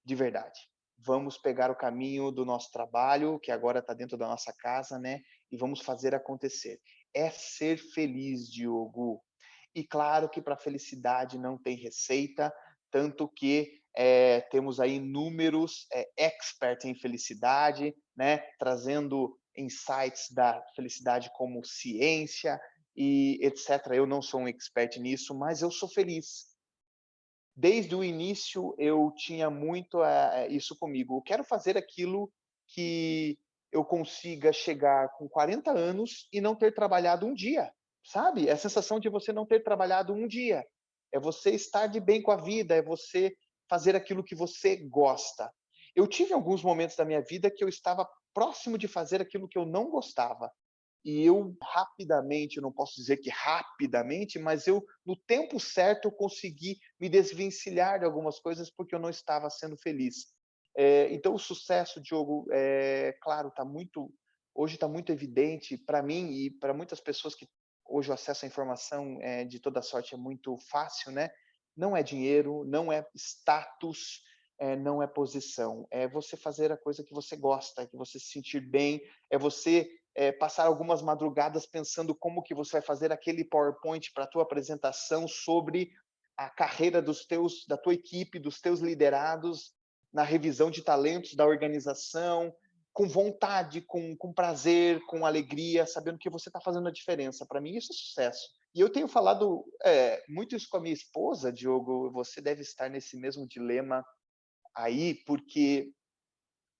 de verdade. Vamos pegar o caminho do nosso trabalho, que agora está dentro da nossa casa, né? E vamos fazer acontecer. É ser feliz, Diogo. E claro que para felicidade não tem receita, tanto que temos aí números expert em felicidade, né? Trazendo insights da felicidade como ciência e etc. Eu não sou um expert nisso, mas eu sou feliz. Desde o início eu tinha muito isso comigo. Eu quero fazer aquilo que eu consiga chegar com 40 anos e não ter trabalhado um dia, sabe? É a sensação de você não ter trabalhado um dia. É você estar de bem com a vida, é você fazer aquilo que você gosta. Eu tive alguns momentos da minha vida que eu estava próximo de fazer aquilo que eu não gostava. E eu rapidamente, eu não posso dizer que rapidamente, mas no tempo certo, eu consegui me desvencilhar de algumas coisas porque eu não estava sendo feliz. Então o sucesso, Diogo, claro, hoje está muito evidente para mim e para muitas pessoas que hoje o acesso à informação de toda sorte é muito fácil, né? Não é dinheiro, não é status, não é posição. É você fazer a coisa que você gosta, é que você se sentir bem, é você passar algumas madrugadas pensando como que você vai fazer aquele PowerPoint para a tua apresentação sobre a carreira da tua equipe, dos teus liderados, na revisão de talentos da organização, com vontade, com prazer, com alegria, sabendo que você está fazendo a diferença. Para mim, isso é sucesso. E eu tenho falado muito isso com a minha esposa, Diogo. Você deve estar nesse mesmo dilema aí, porque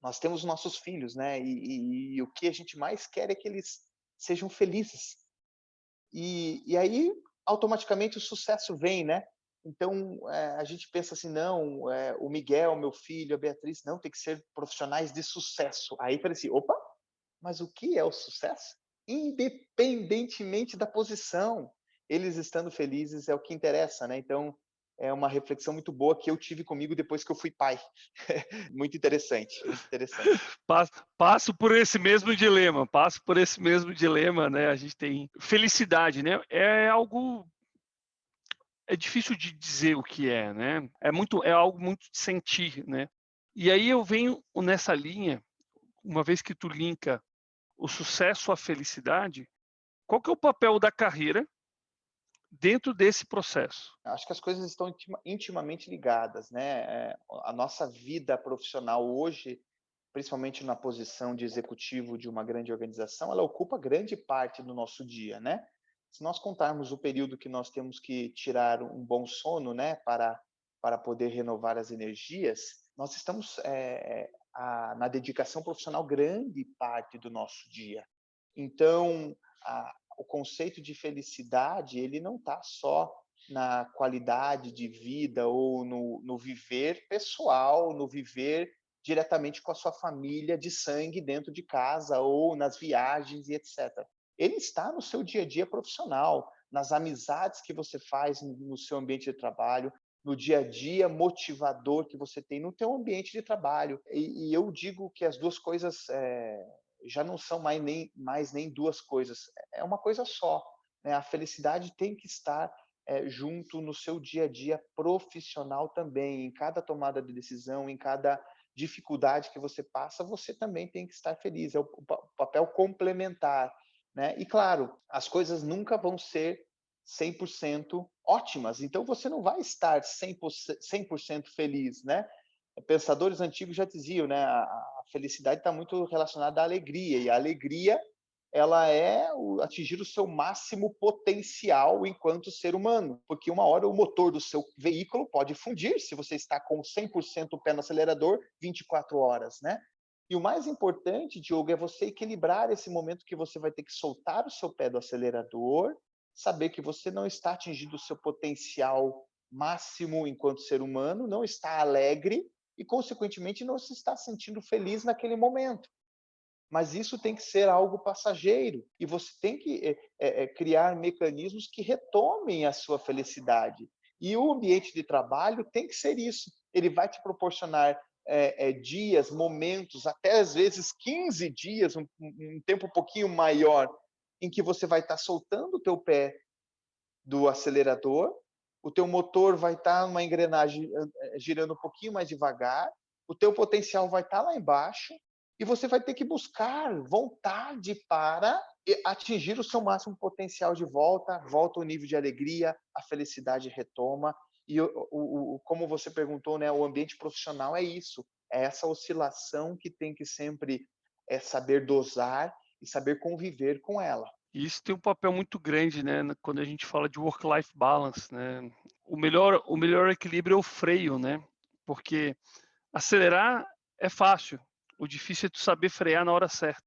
nós temos nossos filhos, né? E o que a gente mais quer é que eles sejam felizes. E aí, automaticamente, o sucesso vem, né? Então, a gente pensa assim, não, o Miguel, meu filho, a Beatriz, não, tem que ser profissionais de sucesso. Aí falei assim, opa, mas o que é o sucesso? Independentemente da posição, eles estando felizes é o que interessa, né? Então, é uma reflexão muito boa que eu tive comigo depois que eu fui pai. Muito interessante, muito interessante.
Passo por esse mesmo dilema, né? A gente tem felicidade, né? É difícil de dizer o que é, né? É algo muito de sentir, né? E aí eu venho nessa linha, uma vez que tu linka o sucesso à felicidade, qual que é o papel da carreira dentro desse processo?
Acho que as coisas estão intimamente ligadas, né? A nossa vida profissional hoje, principalmente na posição de executivo de uma grande organização, ela ocupa grande parte do nosso dia, né? Se nós contarmos o período que nós temos que tirar um bom sono, né, para poder renovar as energias, nós estamos na dedicação profissional grande parte do nosso dia. Então, o conceito de felicidade, ele não está só na qualidade de vida ou no viver pessoal, no viver diretamente com a sua família de sangue dentro de casa ou nas viagens e etc. Ele está no seu dia a dia profissional, nas amizades que você faz no seu ambiente de trabalho, no dia a dia motivador que você tem no teu ambiente de trabalho. E eu digo que as duas coisas já não são mais nem duas coisas, é uma coisa só. Né? A felicidade tem que estar junto no seu dia a dia profissional também, em cada tomada de decisão, em cada dificuldade que você passa, você também tem que estar feliz, é o papel complementar. Né? E claro, as coisas nunca vão ser 100% ótimas, então você não vai estar 100% feliz, né? Pensadores antigos já diziam, né? A felicidade está muito relacionada à alegria, e a alegria ela é atingir o seu máximo potencial enquanto ser humano, porque uma hora o motor do seu veículo pode fundir se você está com 100% o pé no acelerador 24 horas, né? E o mais importante, Diogo, é você equilibrar esse momento que você vai ter que soltar o seu pé do acelerador, saber que você não está atingindo o seu potencial máximo enquanto ser humano, não está alegre e, consequentemente, não se está sentindo feliz naquele momento. Mas isso tem que ser algo passageiro e você tem que criar mecanismos que retomem a sua felicidade. E o ambiente de trabalho tem que ser isso. Ele vai te proporcionar dias, momentos, até às vezes 15 dias, um tempo um pouquinho maior, em que você vai estar soltando o teu pé do acelerador, o teu motor vai estar numa engrenagem girando um pouquinho mais devagar, o teu potencial vai estar lá embaixo e você vai ter que buscar vontade para atingir o seu máximo potencial de volta, volta o nível de alegria, a felicidade retoma. E como você perguntou, né, o ambiente profissional é isso, é essa oscilação que tem que sempre saber dosar e saber conviver com ela.
E isso tem um papel muito grande, né, quando a gente fala de work-life balance, né? O melhor equilíbrio é o freio, né? Porque acelerar é fácil, o difícil é tu saber frear na hora certa,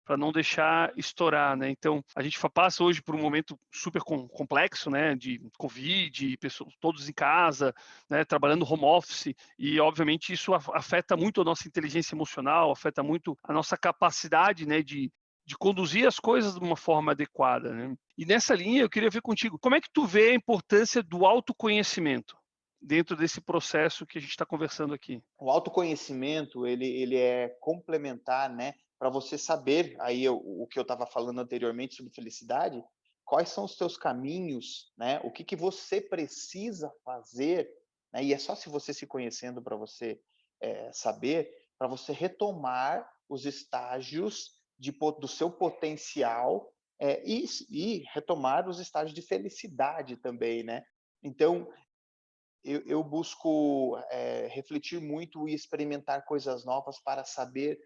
para não deixar estourar, né? Então, a gente passa hoje por um momento super complexo, né, de Covid, pessoas todos em casa, né, trabalhando home office, e obviamente isso afeta muito a nossa inteligência emocional, afeta muito a nossa capacidade, né, de conduzir as coisas de uma forma adequada, né? E nessa linha eu queria ver contigo, como é que tu vê a importância do autoconhecimento dentro desse processo que a gente está conversando aqui?
O autoconhecimento, ele é complementar, né, para você saber, aí o que eu estava falando anteriormente sobre felicidade, quais são os teus caminhos, né, o que você precisa fazer, né, e é só se você se conhecendo para você saber, para você retomar os estágios do seu potencial e retomar os estágios de felicidade também, né? Então, eu busco refletir muito e experimentar coisas novas para saber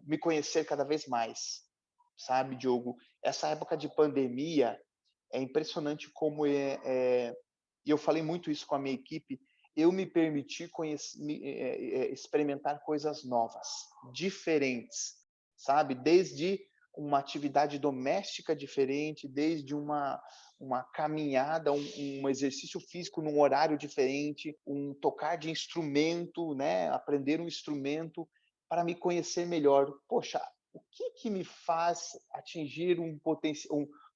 me conhecer cada vez mais, sabe, Diogo? Essa época de pandemia é impressionante como e eu falei muito isso com a minha equipe, eu me permiti experimentar coisas novas, diferentes, sabe? Desde uma atividade doméstica diferente, desde uma caminhada, um exercício físico num horário diferente, um tocar de instrumento, né? Aprender um instrumento para me conhecer melhor. Poxa, o que me faz atingir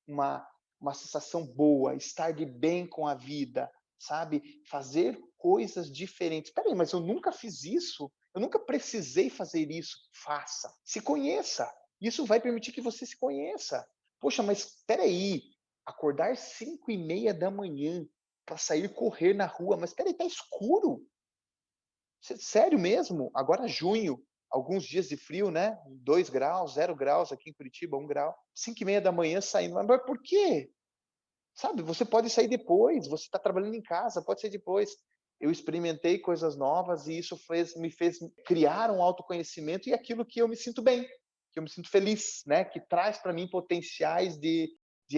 uma sensação boa, estar de bem com a vida, sabe? Fazer coisas diferentes. Espera aí, mas eu nunca fiz isso, eu nunca precisei fazer isso. Faça, se conheça. Isso vai permitir que você se conheça. Poxa, mas espera aí, acordar 5:30 da manhã para sair correr na rua, mas espera aí, tá escuro. Sério mesmo? Agora junho, alguns dias de frio, né? 2 graus, 0 graus aqui em Curitiba, 1 grau. 5:30 da manhã saindo. Mas por quê? Sabe, você pode sair depois, você está trabalhando em casa, pode sair depois. Eu experimentei coisas novas e isso me fez criar um autoconhecimento e aquilo que eu me sinto bem, que eu me sinto feliz, né? Que traz para mim potenciais de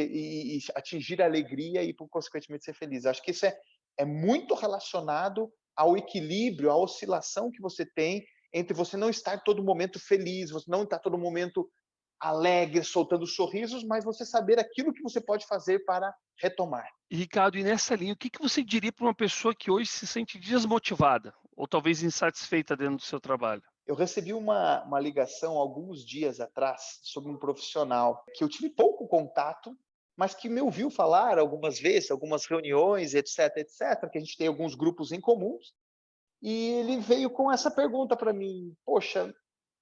e atingir a alegria e, por consequentemente, ser feliz. Acho que isso é muito relacionado ao equilíbrio, à oscilação que você tem entre você não estar todo momento feliz, você não estar todo momento alegre, soltando sorrisos, mas você saber aquilo que você pode fazer para retomar.
E Ricardo, e nessa linha, o que você diria para uma pessoa que hoje se sente desmotivada ou talvez insatisfeita dentro do seu trabalho?
Eu recebi uma ligação alguns dias atrás sobre um profissional que eu tive pouco contato, mas que me ouviu falar algumas vezes, algumas reuniões, etc, etc, que a gente tem alguns grupos em comuns, e ele veio com essa pergunta para mim: "Poxa,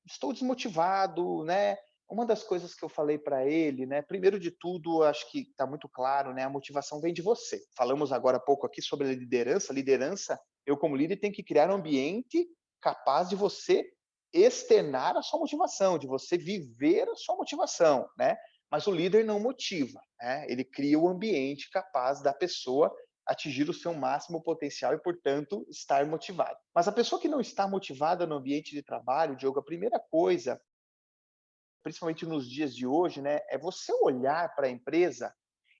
estou desmotivado, né?" Uma das coisas que eu falei para ele, né, primeiro de tudo, acho que está muito claro, né, a motivação vem de você. Falamos agora há pouco aqui sobre a liderança. Liderança, eu como líder tenho que criar um ambiente capaz de você externar a sua motivação, de você viver a sua motivação, né? Mas o líder não motiva, né? Ele cria o ambiente capaz da pessoa atingir o seu máximo potencial e, portanto, estar motivado. Mas a pessoa que não está motivada no ambiente de trabalho, Diogo, a primeira coisa, principalmente nos dias de hoje, né, é você olhar para a empresa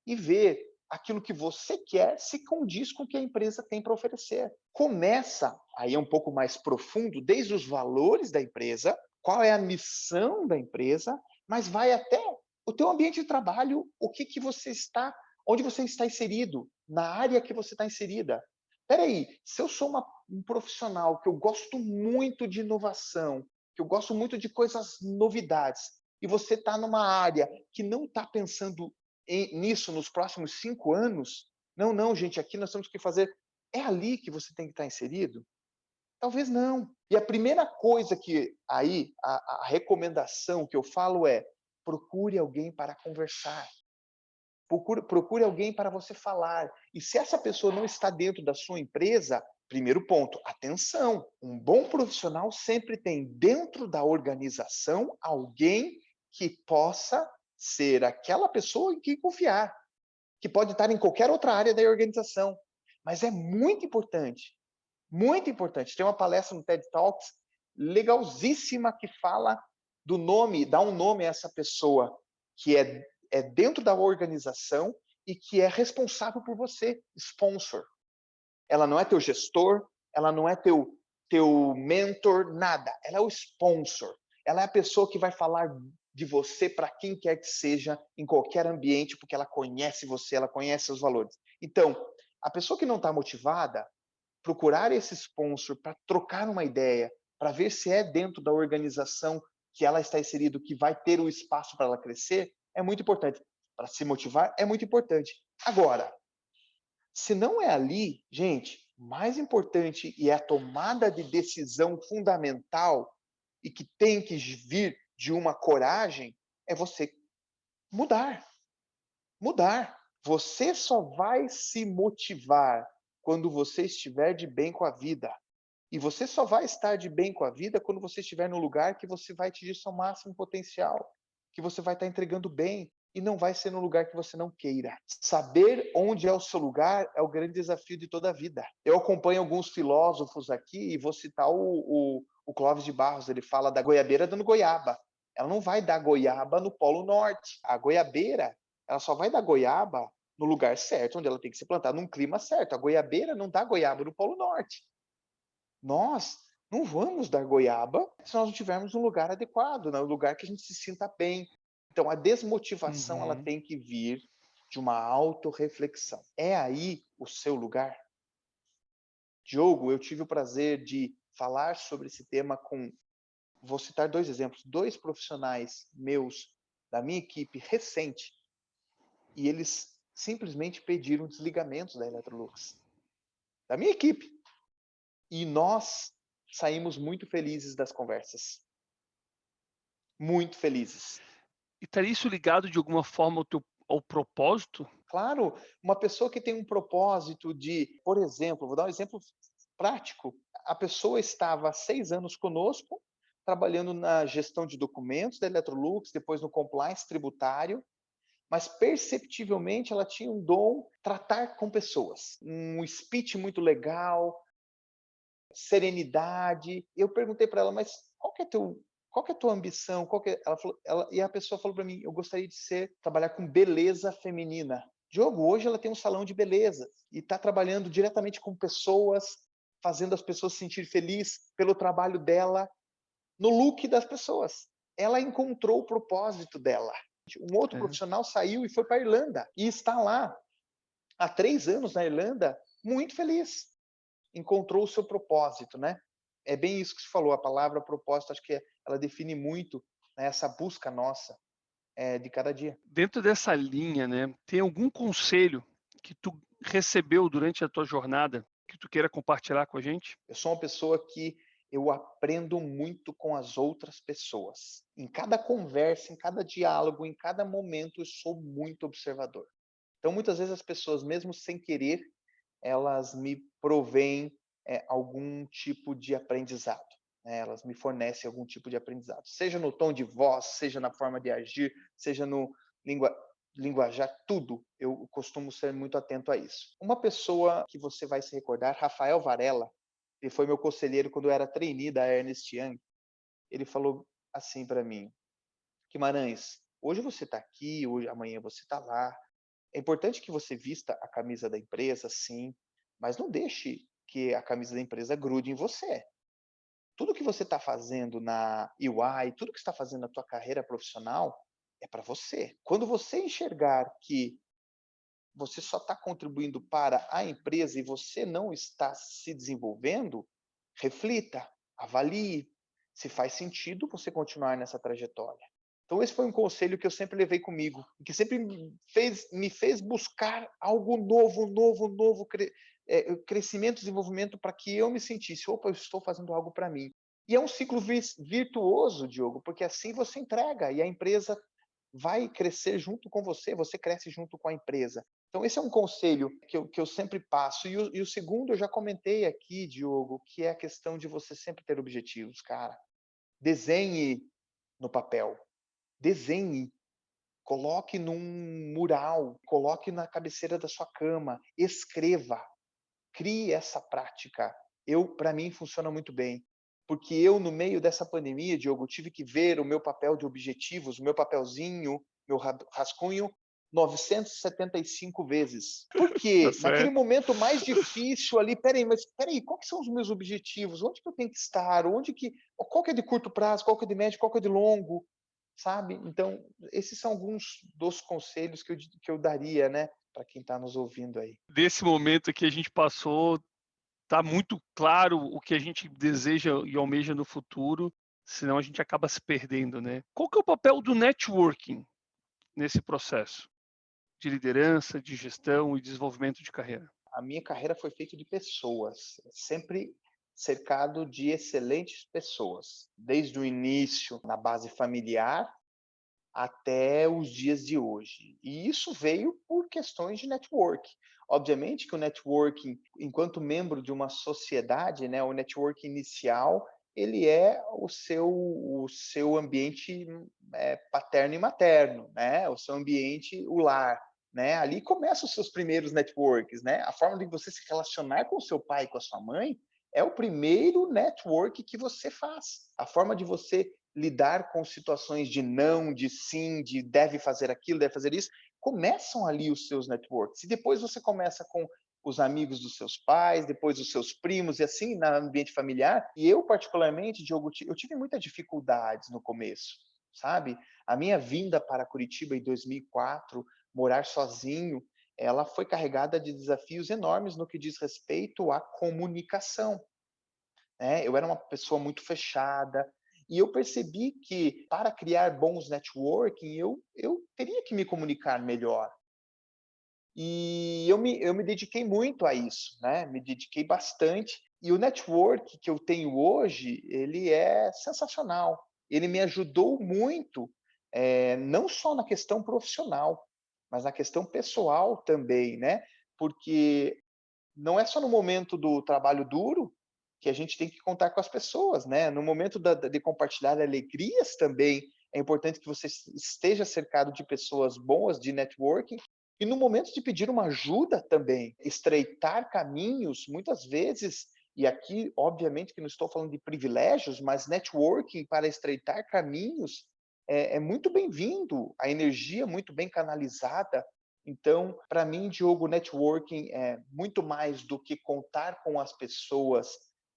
e ver aquilo que você quer se condiz com o que a empresa tem para oferecer. Começa, aí é um pouco mais profundo, desde os valores da empresa, qual é a missão da empresa, mas vai até o teu ambiente de trabalho, o que que você está, onde você está inserido, na área que você está inserida. Espera aí, se eu sou um profissional que eu gosto muito de inovação, que eu gosto muito de coisas novidades, e você está numa área que não está pensando nisso nos próximos 5 anos, não, não, gente, aqui nós temos que fazer. É ali que você tem que estar inserido? Talvez não. E a primeira coisa que aí, a recomendação que eu falo é: procure alguém para conversar. Procure alguém para você falar. E se essa pessoa não está dentro da sua empresa, primeiro ponto, atenção, um bom profissional sempre tem dentro da organização alguém que possa ser aquela pessoa em quem confiar, que pode estar em qualquer outra área da organização. Mas é muito importante, muito importante. Tem uma palestra no TED Talks legalzíssima que fala do nome, dá um nome a essa pessoa que é dentro da organização e que é responsável por você, sponsor. Ela não é teu gestor, ela não é teu mentor, nada. Ela é o sponsor. Ela é a pessoa que vai falar de você para quem quer que seja, em qualquer ambiente, porque ela conhece você, ela conhece seus valores. Então, a pessoa que não está motivada, procurar esse sponsor para trocar uma ideia, para ver se é dentro da organização que ela está inserido, que vai ter o espaço para ela crescer, é muito importante. Para se motivar, é muito importante. Agora, se não é ali, gente, mais importante e é a tomada de decisão fundamental e que tem que vir de uma coragem, é você mudar. Mudar. Você só vai se motivar quando você estiver de bem com a vida. E você só vai estar de bem com a vida quando você estiver no lugar que você vai atingir seu máximo potencial, que você vai estar entregando bem, e não vai ser no lugar que você não queira. Saber onde é o seu lugar é o grande desafio de toda a vida. Eu acompanho alguns filósofos aqui e vou citar o Clóvis de Barros. Ele fala da goiabeira dando goiaba. Ela não vai dar goiaba no Polo Norte. A goiabeira, ela só vai dar goiaba no lugar certo, onde ela tem que ser plantada, num clima certo. A goiabeira não dá goiaba no Polo Norte. Nós não vamos dar goiaba se nós não tivermos um lugar adequado, né? Um lugar que a gente se sinta bem. Então, a desmotivação ela
Uhum.
tem que vir de uma autorreflexão. É aí o seu lugar? Diogo, eu tive o prazer de falar sobre esse tema com, vou citar 2 exemplos, 2 profissionais meus da minha equipe recente, e eles simplesmente pediram desligamentos da Electrolux, da minha equipe. E nós saímos muito felizes das conversas. Muito felizes.
E estaria isso ligado de alguma forma ao propósito?
Claro, uma pessoa que tem um propósito de, por exemplo, vou dar um exemplo prático. A pessoa estava há 6 anos conosco, trabalhando na gestão de documentos da Electrolux, depois no compliance tributário, mas perceptivelmente ela tinha um dom tratar com pessoas, um speech muito legal, serenidade. Eu perguntei para ela, mas qual que é a tua ambição? Qual que é? E a pessoa falou para mim, eu gostaria de trabalhar com beleza feminina. Diogo, hoje ela tem um salão de beleza e está trabalhando diretamente com pessoas, fazendo as pessoas se sentir felizes pelo trabalho dela, no look das pessoas. Ela encontrou o propósito dela. Um outro
É.
profissional saiu e foi para a Irlanda e está lá há 3 anos na Irlanda, muito feliz. Encontrou o seu propósito, né? É bem isso que você falou, a palavra propósito, acho que ela define muito, né, essa busca nossa de cada dia.
Dentro dessa linha, né, tem algum conselho que tu recebeu durante a tua jornada que tu queira compartilhar com a gente?
Eu sou uma pessoa que eu aprendo muito com as outras pessoas. Em cada conversa, em cada diálogo, em cada momento, eu sou muito observador. Então, muitas vezes as pessoas, mesmo sem querer, elas me provêm algum tipo de aprendizado. Né? Elas me fornecem algum tipo de aprendizado. Seja no tom de voz, seja na forma de agir, seja no linguajar, tudo. Eu costumo ser muito atento a isso. Uma pessoa que você vai se recordar, Rafael Varela, ele foi meu conselheiro quando eu era trainee da Ernst Young. Ele falou assim para mim, Guimarães, hoje você está aqui, hoje, amanhã você está lá. É importante que você vista a camisa da empresa, sim, mas não deixe que a camisa da empresa grude em você. Tudo que você está fazendo na EY, tudo que você está fazendo na tua carreira profissional, é para você. Quando você enxergar que você só está contribuindo para a empresa e você não está se desenvolvendo, reflita, avalie se faz sentido você continuar nessa trajetória. Então esse foi um conselho que eu sempre levei comigo, que sempre me fez buscar algo novo, crescimento, desenvolvimento, para que eu me sentisse, opa, eu estou fazendo algo para mim. E é um ciclo virtuoso, Diogo, porque assim você entrega e a empresa vai crescer junto com você, você cresce junto com a empresa. Então, esse é um conselho que eu sempre passo. E o segundo, eu já comentei aqui, Diogo, que é a questão de você sempre ter objetivos, cara. Desenhe no papel, desenhe, coloque num mural, coloque na cabeceira da sua cama, escreva, crie essa prática. Para mim, funciona muito bem. Porque eu, no meio dessa pandemia, Diogo, tive que ver o meu papel de objetivos, o meu papelzinho, meu rascunho, 975 vezes. Por
Tá
quê? Naquele
certo.
momento mais difícil ali, peraí, quais são os meus objetivos? Onde que eu tenho que estar? Qual que é de curto prazo? Qual que é de médio? Qual que é de longo? Sabe? Então, esses são alguns dos conselhos que eu daria, né, para quem está nos ouvindo aí.
Desse momento que a gente passou, tá muito claro o que a gente deseja e almeja no futuro, senão a gente acaba se perdendo, né? Qual que é o papel do networking nesse processo de liderança, de gestão e desenvolvimento de carreira?
A minha carreira foi feita de pessoas, sempre cercado de excelentes pessoas, desde o início na base familiar até os dias de hoje. E isso veio por questões de network. Obviamente que o networking, enquanto membro de uma sociedade, né, o network inicial, ele é o seu ambiente paterno e materno, né, o seu ambiente, o lar. Né? Ali começam os seus primeiros networks. Né? A forma de você se relacionar com o seu pai e com a sua mãe é o primeiro network que você faz. A forma de você lidar com situações de não, de sim, de deve fazer aquilo, deve fazer isso, começam ali os seus networks. E depois você começa com os amigos dos seus pais, depois os seus primos, e assim, no ambiente familiar. E eu, particularmente, Diogo, eu tive muitas dificuldades no começo, sabe? A minha vinda para Curitiba em 2004, morar sozinho, ela foi carregada de desafios enormes no que diz respeito à comunicação. Eu era uma pessoa muito fechada, e eu percebi que para criar bons networking, eu teria que me comunicar melhor. E eu me dediquei muito a isso, né? Me dediquei bastante. E o network que eu tenho hoje, ele é sensacional. Ele me ajudou muito, não só na questão profissional, mas na questão pessoal também, né? Porque não é só no momento do trabalho duro que a gente tem que contar com as pessoas, né? No momento de compartilhar alegrias também, é importante que você esteja cercado de pessoas boas, de networking, e no momento de pedir uma ajuda também, estreitar caminhos, muitas vezes E aqui, obviamente, que não estou falando de privilégios, mas networking para estreitar caminhos é muito bem-vindo, a energia muito bem canalizada. Então, para mim, Diogo, networking é muito mais do que contar com as pessoas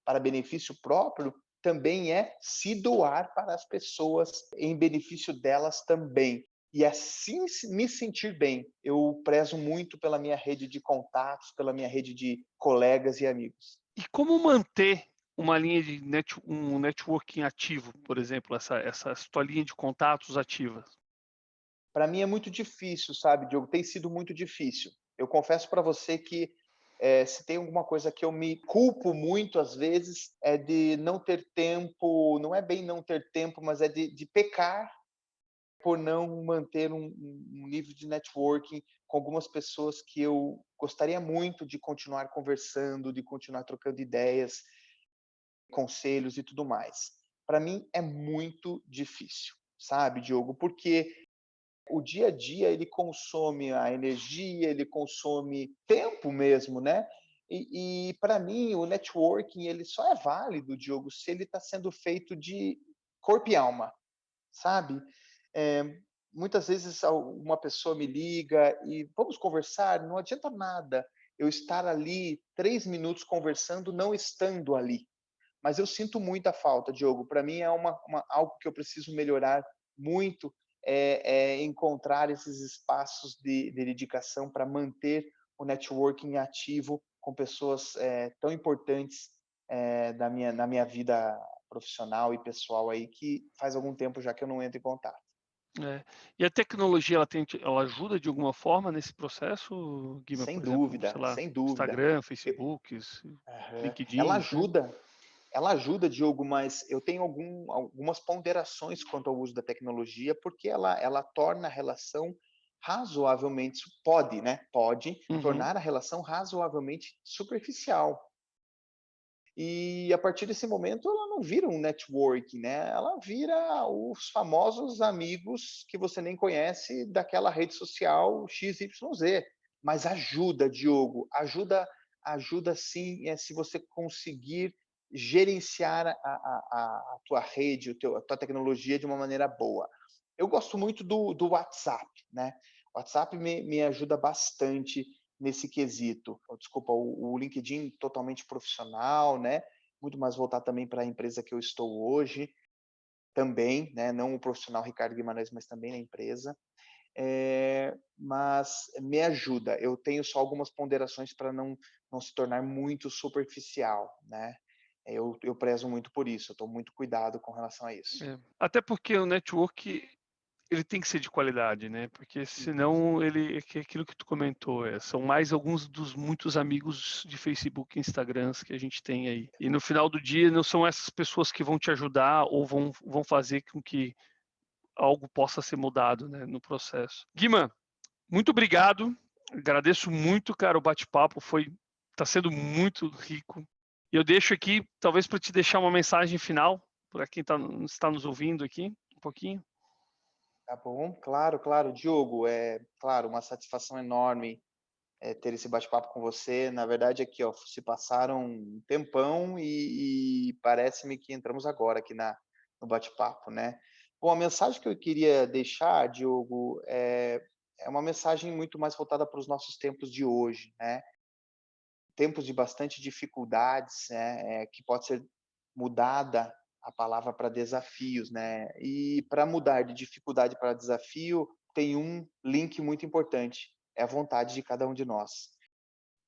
para benefício próprio, também é se doar para as pessoas em benefício delas também. E assim me sentir bem. Eu prezo muito pela minha rede de contatos, pela minha rede de colegas e amigos.
E como manter uma linha de um networking ativo, por exemplo, essa tua linha de contatos ativa?
Para mim é muito difícil, sabe, Diogo? Tem sido muito difícil. Eu confesso para você que se tem alguma coisa que eu me culpo muito às vezes é de não ter tempo, não é bem não ter tempo, mas é de pecar por não manter um nível de networking com algumas pessoas que eu gostaria muito de continuar conversando, de continuar trocando ideias, conselhos e tudo mais. Para mim é muito difícil, sabe, Diogo? Porque o dia a dia ele consome a energia, ele consome tempo mesmo, né? E para mim o networking ele só é válido, Diogo, se ele está sendo feito de corpo e alma, sabe? Eh, Muitas vezes uma pessoa me liga e vamos conversar, não adianta nada eu estar ali 3 minutos conversando não estando ali. Mas eu sinto muita falta, Diogo. Para mim é algo que eu preciso melhorar muito, é encontrar esses espaços de dedicação para manter o networking ativo com pessoas tão importantes na minha vida profissional e pessoal aí, que faz algum tempo já que eu não entro em contato.
É. E a tecnologia ela ajuda de alguma forma nesse processo, Guima?
Sem
Por exemplo,
dúvida,
sei lá,
sem dúvida.
Instagram,
Eu,
Facebook,
aham.
LinkedIn, né?
Ela ajuda, Diogo, mas eu tenho algumas ponderações quanto ao uso da tecnologia, porque ela torna a relação razoavelmente, pode, né? Pode
Uhum.
tornar a relação razoavelmente superficial. E a partir desse momento ela não vira um network, né? Ela vira os famosos amigos que você nem conhece daquela rede social XYZ. Mas ajuda, Diogo, ajuda sim, se você conseguir gerenciar a tua rede, a tua tecnologia de uma maneira boa. Eu gosto muito do WhatsApp, né? O WhatsApp me ajuda bastante nesse quesito. Desculpa, o LinkedIn totalmente profissional, né? Muito mais voltado também para a empresa que eu estou hoje, também, né? Não o profissional Ricardo Guimarães, mas também na empresa. Mas me ajuda. Eu tenho só algumas ponderações para não se tornar muito superficial, né? Eu prezo muito por isso. Eu estou muito cuidado com relação a isso.
É. Até porque o network ele tem que ser de qualidade, né? Porque
Uhum.
senão ele é aquilo que tu comentou, são mais alguns dos muitos amigos de Facebook e Instagrams que a gente tem aí. E no final do dia não são essas pessoas que vão te ajudar ou vão fazer com que algo possa ser mudado, né, no processo. Guima, muito obrigado. Agradeço muito, cara, o bate-papo tá sendo muito rico. E eu deixo aqui, talvez para te deixar uma mensagem final para quem está nos ouvindo aqui, um pouquinho.
Tá bom, claro, claro. Diogo, é claro, uma satisfação enorme ter esse bate-papo com você. Na verdade, aqui, ó, se passaram um tempão e parece-me que entramos agora aqui no bate-papo, né? Bom, a mensagem que eu queria deixar, Diogo, é uma mensagem muito mais voltada para os nossos tempos de hoje, né? Tempos de bastante dificuldades, né? Que pode ser mudada a palavra para desafios, né? E para mudar de dificuldade para desafio, tem um link muito importante, é a vontade de cada um de nós.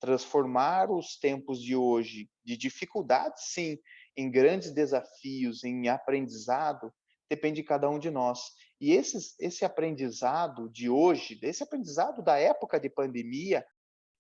Transformar os tempos de hoje de dificuldade, sim, em grandes desafios, em aprendizado, depende de cada um de nós. E esse aprendizado de hoje, esse aprendizado da época de pandemia,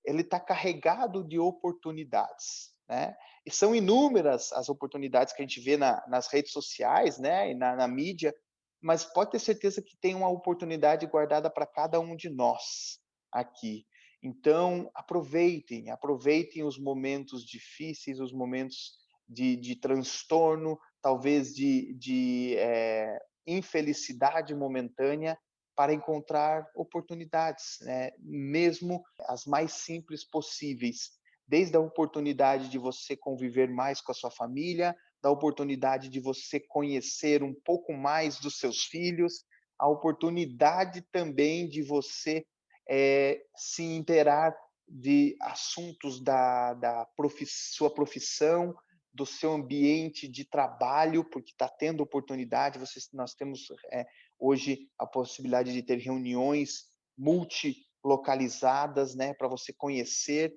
ele está carregado de oportunidades, né? E são inúmeras as oportunidades que a gente vê nas redes sociais, né, e na mídia, mas pode ter certeza que tem uma oportunidade guardada para cada um de nós aqui. Então, aproveitem os momentos difíceis, os momentos de transtorno, talvez de infelicidade momentânea, para encontrar oportunidades, né? Mesmo as mais simples possíveis, desde a oportunidade de você conviver mais com a sua família, da oportunidade de você conhecer um pouco mais dos seus filhos, a oportunidade também de você se inteirar de assuntos sua profissão, do seu ambiente de trabalho, porque está tendo oportunidade, nós temos hoje a possibilidade de ter reuniões multilocalizadas, né, para você conhecer.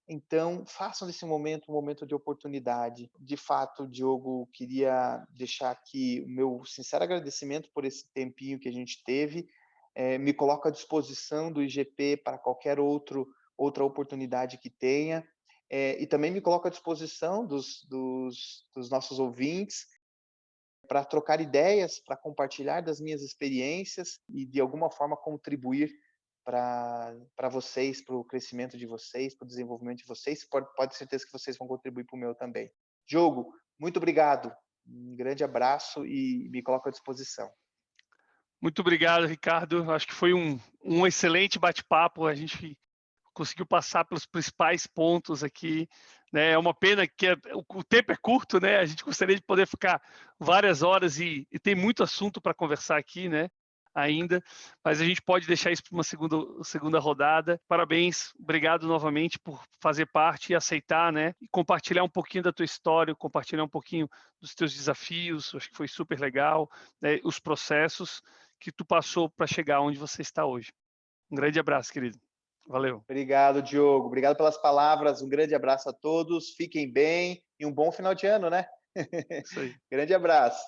Então, façam desse momento um momento de oportunidade. De fato, Diogo, queria deixar aqui o meu sincero agradecimento por esse tempinho que a gente teve. Me coloco à disposição do IGP para qualquer outra oportunidade que tenha. E também me coloco à disposição dos nossos ouvintes para trocar ideias, para compartilhar das minhas experiências e, de alguma forma, contribuir para vocês, para o crescimento de vocês, para o desenvolvimento de vocês. Pode ter certeza que vocês vão contribuir para o meu também. Diogo, muito obrigado. Um grande abraço e me coloco à disposição.
Muito obrigado, Ricardo. Acho que foi um excelente bate-papo. A gente conseguiu passar pelos principais pontos aqui, né? É uma pena que o tempo é curto, né? A gente gostaria de poder ficar várias horas e tem muito assunto para conversar aqui, né? Ainda, mas a gente pode deixar isso para uma segunda rodada. Parabéns, obrigado novamente por fazer parte e aceitar, né? E compartilhar um pouquinho da tua história, compartilhar um pouquinho dos teus desafios. Acho que foi super legal, né? Os processos que tu passou para chegar onde você está hoje. Um grande abraço, querido. Valeu.
Obrigado, Diogo. Obrigado pelas palavras. Um grande abraço a todos. Fiquem bem e um bom final de ano, né?
Isso aí.
Grande abraço.